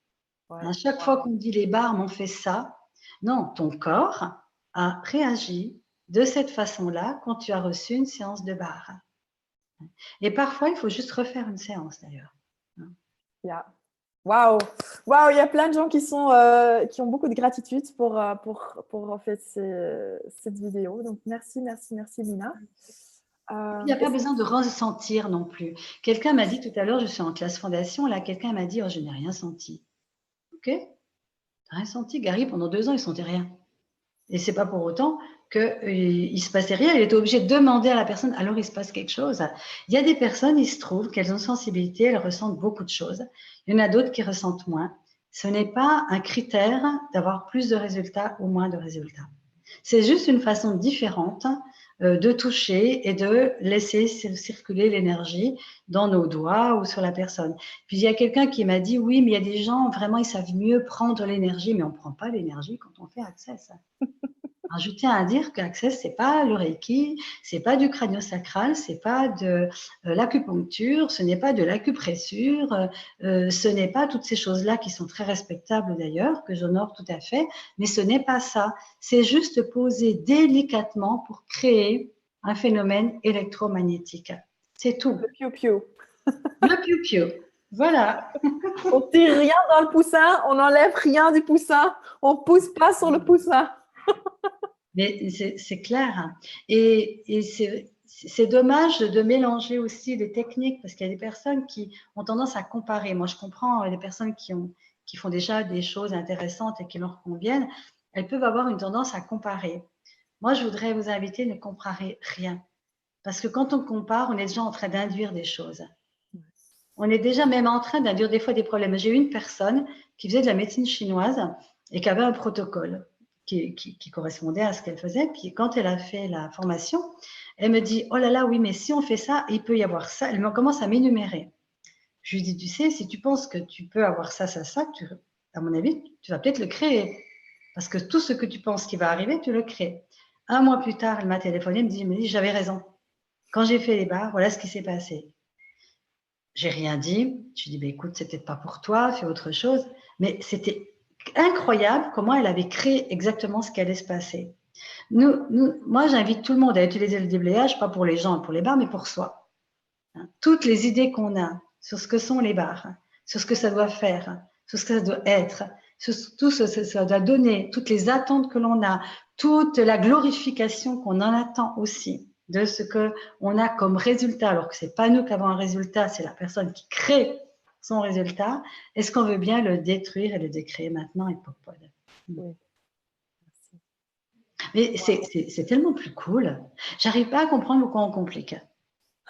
À chaque fois qu'on dit les barres m'ont fait ça, non, ton corps a réagi de cette façon-là quand tu as reçu une séance de barres. Et parfois, il faut juste refaire une séance d'ailleurs. Yeah. Waouh, waouh, il y a plein de gens qui ont beaucoup de gratitude pour en fait cette vidéo. Donc merci, merci, merci Lina. Il n'y a pas besoin de ressentir non plus. Quelqu'un m'a dit tout à l'heure, je suis en classe fondation, là, quelqu'un m'a dit, oh, je n'ai rien senti. Ok, t'as rien senti, Gary, pendant 2 ans, il ne sentait rien. Et c'est pas pour autant qu'il ne se passait rien. Il était obligé de demander à la personne, alors il se passe quelque chose. Il y a des personnes, il se trouve qu'elles ont sensibilité, elles ressentent beaucoup de choses. Il y en a d'autres qui ressentent moins. Ce n'est pas un critère d'avoir plus de résultats ou moins de résultats. C'est juste une façon différente de toucher et de laisser circuler l'énergie dans nos doigts ou sur la personne. Puis il y a quelqu'un qui m'a dit, oui, mais il y a des gens, vraiment, ils savent mieux prendre l'énergie, mais on ne prend pas l'énergie quand on fait Access. Alors, je tiens à dire qu'Access, c'est pas le Reiki, c'est pas du crânio-sacral, c'est pas de l'acupuncture, ce n'est pas de l'acupressure, ce n'est pas toutes ces choses-là qui sont très respectables d'ailleurs, que j'honore tout à fait, mais ce n'est pas ça. C'est juste poser délicatement pour créer un phénomène électromagnétique. C'est tout. Le piou-piou. Le piou-piou. Voilà. On tire rien dans le poussin, on n'enlève rien du poussin, on pousse pas sur le poussin. Mais c'est clair. Et c'est dommage de mélanger aussi des techniques parce qu'il y a des personnes qui ont tendance à comparer. Moi, je comprends les personnes qui font déjà des choses intéressantes et qui leur conviennent. Elles peuvent avoir une tendance à comparer. Moi, je voudrais vous inviter à ne comparer rien. Parce que quand on compare, on est déjà en train d'induire des choses. On est déjà même en train d'induire des fois des problèmes. J'ai eu une personne qui faisait de la médecine chinoise et qui avait un protocole qui correspondait à ce qu'elle faisait. Puis quand elle a fait la formation, elle me dit, oh là là, oui, mais si on fait ça, il peut y avoir ça. Elle commence à m'énumérer. Je lui dis, tu sais, si tu penses que tu peux avoir ça, à mon avis, tu vas peut-être le créer. Parce que tout ce que tu penses qui va arriver, tu le crées. 1 mois plus tard, elle m'a téléphoné, elle me dit, j'avais raison. Quand j'ai fait les barres, voilà ce qui s'est passé. J'ai rien dit. Je lui ai dit, écoute, c'est peut-être pas pour toi, fais autre chose. Mais c'était incroyable comment elle avait créé exactement ce qui allait se passer. Moi, j'invite tout le monde à utiliser le déblayage, pas pour les gens, pour les bars, mais pour soi. Toutes les idées qu'on a sur ce que sont les bars, sur ce que ça doit faire, sur ce que ça doit être, sur tout ce que ça doit donner, toutes les attentes que l'on a, toute la glorification qu'on en attend aussi de ce qu'on a comme résultat, alors que ce n'est pas nous qui avons un résultat, c'est la personne qui crée son résultat. Est-ce qu'on veut bien le détruire et le décréer maintenant et pas? Oui. Mais c'est tellement plus cool. J'arrive pas à comprendre pourquoi on complique.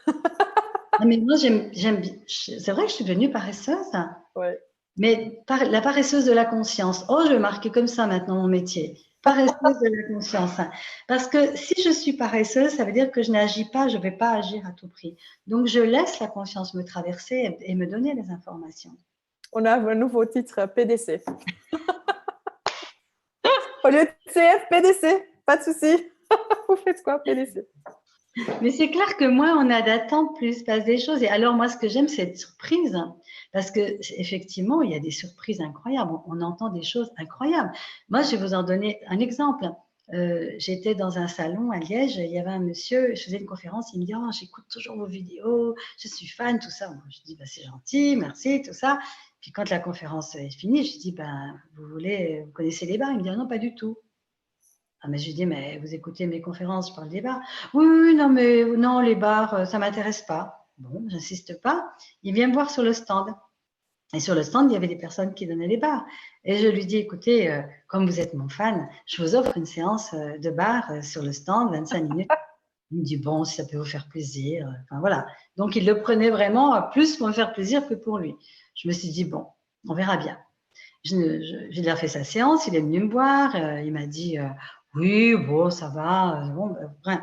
Non, mais moi, j'aime. C'est vrai que je suis devenue paresseuse. Ouais. Mais la paresseuse de la conscience. Oh, je vais marquer comme ça maintenant mon métier. Paresseuse de la conscience. Parce que si je suis paresseuse, ça veut dire que je n'agis pas, je ne vais pas agir à tout prix. Donc, je laisse la conscience me traverser et me donner les informations. On a un nouveau titre, PDC. Au lieu de CF, PDC. Pas de souci. Vous faites quoi, PDC? Mais c'est clair que moins on a d'attente, plus il se passe des choses. Et alors, moi, ce que j'aime, c'est être surprise. Parce que, effectivement, il y a des surprises incroyables. On entend des choses incroyables. Moi, je vais vous en donner un exemple. J'étais dans un salon à Liège, il y avait un monsieur, je faisais une conférence, il me dit oh, j'écoute toujours vos vidéos, je suis fan, tout ça. Moi, je dis bah, c'est gentil, merci, tout ça. Puis quand la conférence est finie, je dis ben, vous connaissez les bars? Il me dit ah, non, pas du tout. Ah, mais je lui dis, mais vous écoutez mes conférences, je parle des bars. Oui, oui, non, mais non, les bars, ça ne m'intéresse pas. Bon, j'insiste pas. Il vient me voir sur le stand. Et sur le stand, il y avait des personnes qui donnaient les bars. Et je lui dis, écoutez, comme vous êtes mon fan, je vous offre une séance de bar sur le stand, 25 minutes. Il me dit, bon, si ça peut vous faire plaisir. Enfin, voilà. Donc, il le prenait vraiment plus pour me faire plaisir que pour lui. Je me suis dit, bon, on verra bien. Il a fait sa séance, il est venu me voir, il m'a dit oui, bon, ça va, bon, bref.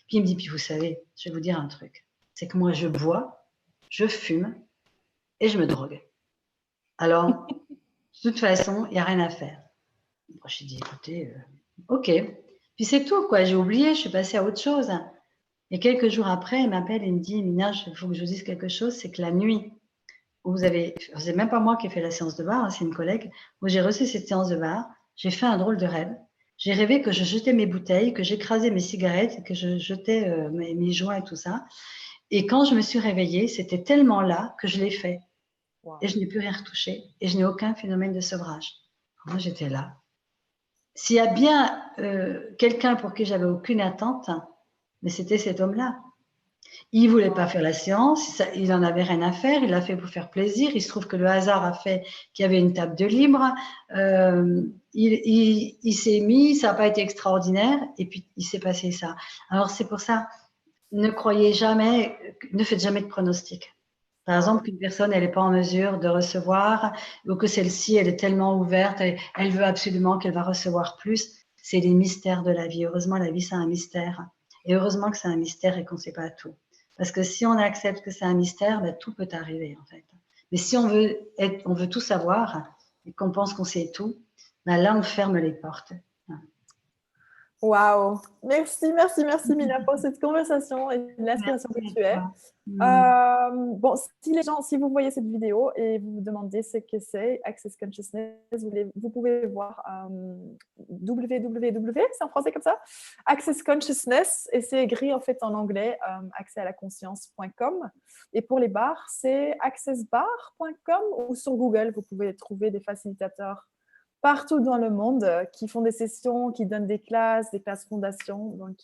Puis il me dit, puis vous savez, je vais vous dire un truc, c'est que moi je bois, je fume et je me drogue. Alors, de toute façon, il n'y a rien à faire. Moi, je lui ai dit, écoutez, ok. Puis c'est tout, quoi, j'ai oublié, je suis passée à autre chose. Et quelques jours après, il m'appelle et il me dit, Mina, il faut que je vous dise quelque chose, c'est que la nuit, c'est même pas moi qui ai fait la séance de bar, hein, c'est une collègue, où j'ai reçu cette séance de bar, j'ai fait un drôle de rêve. J'ai rêvé que je jetais mes bouteilles, que j'écrasais mes cigarettes, que je jetais mes joints et tout ça. Et quand je me suis réveillée, c'était tellement là que je l'ai fait. Wow. Et je n'ai plus rien retouché. Et je n'ai aucun phénomène de sevrage. Moi, j'étais là. S'il y a bien quelqu'un pour qui j'avais aucune attente, mais c'était cet homme-là. Il voulait pas faire la séance, il en avait rien à faire, il l'a fait pour faire plaisir. Il se trouve que le hasard a fait qu'il y avait une table de libre. Il s'est mis, ça n'a pas été extraordinaire, et puis il s'est passé ça. Alors c'est pour ça, ne croyez jamais, ne faites jamais de pronostics. Par exemple, qu'une personne, elle n'est pas en mesure de recevoir, ou que celle-ci, elle est tellement ouverte, elle veut absolument qu'elle va recevoir plus. C'est les mystères de la vie. Heureusement, la vie, c'est un mystère. Et heureusement que c'est un mystère et qu'on ne sait pas tout. Parce que si on accepte que c'est un mystère, ben, tout peut arriver, en fait. Mais si on veut tout savoir et qu'on pense qu'on sait tout, ben là, on ferme les portes. Waouh! Merci, merci, merci Mina pour cette conversation et l'inspiration que tu es. Bon, si vous voyez cette vidéo et vous vous demandez ce que c'est Access Consciousness, vous pouvez voir www, c'est en français comme ça, Access Consciousness, et c'est écrit en fait en anglais, accèsalaconscience.com. Et pour les bars, c'est accessbar.com, ou sur Google, vous pouvez trouver des facilitateurs partout dans le monde qui font des sessions, qui donnent des classes fondation. Donc,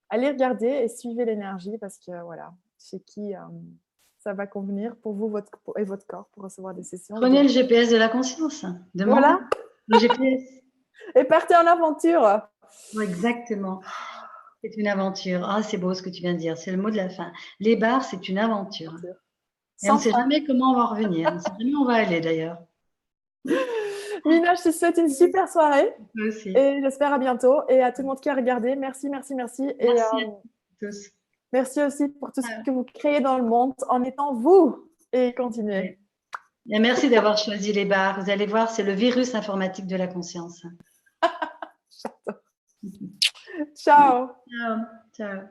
allez regarder et suivez l'énergie parce que voilà, chez qui ça va convenir pour vous et votre corps pour recevoir des sessions. Prenez le GPS de la conscience. Demandez voilà. le GPS. Et partez en aventure. Exactement. C'est une aventure. Ah, c'est beau ce que tu viens de dire. C'est le mot de la fin. Les bars, c'est une aventure. Et on ne sait jamais comment on va revenir. On ne sait jamais où on va aller d'ailleurs. Mina, je te souhaite une super soirée. Moi aussi. Et j'espère à bientôt. Et à tout le monde qui a regardé, merci, merci, merci. Merci à tous. Merci aussi pour tout ce que vous créez dans le monde en étant vous. Et continuez. Et merci d'avoir choisi les bars. Vous allez voir, c'est le virus informatique de la conscience. Ciao. Ciao. Ciao.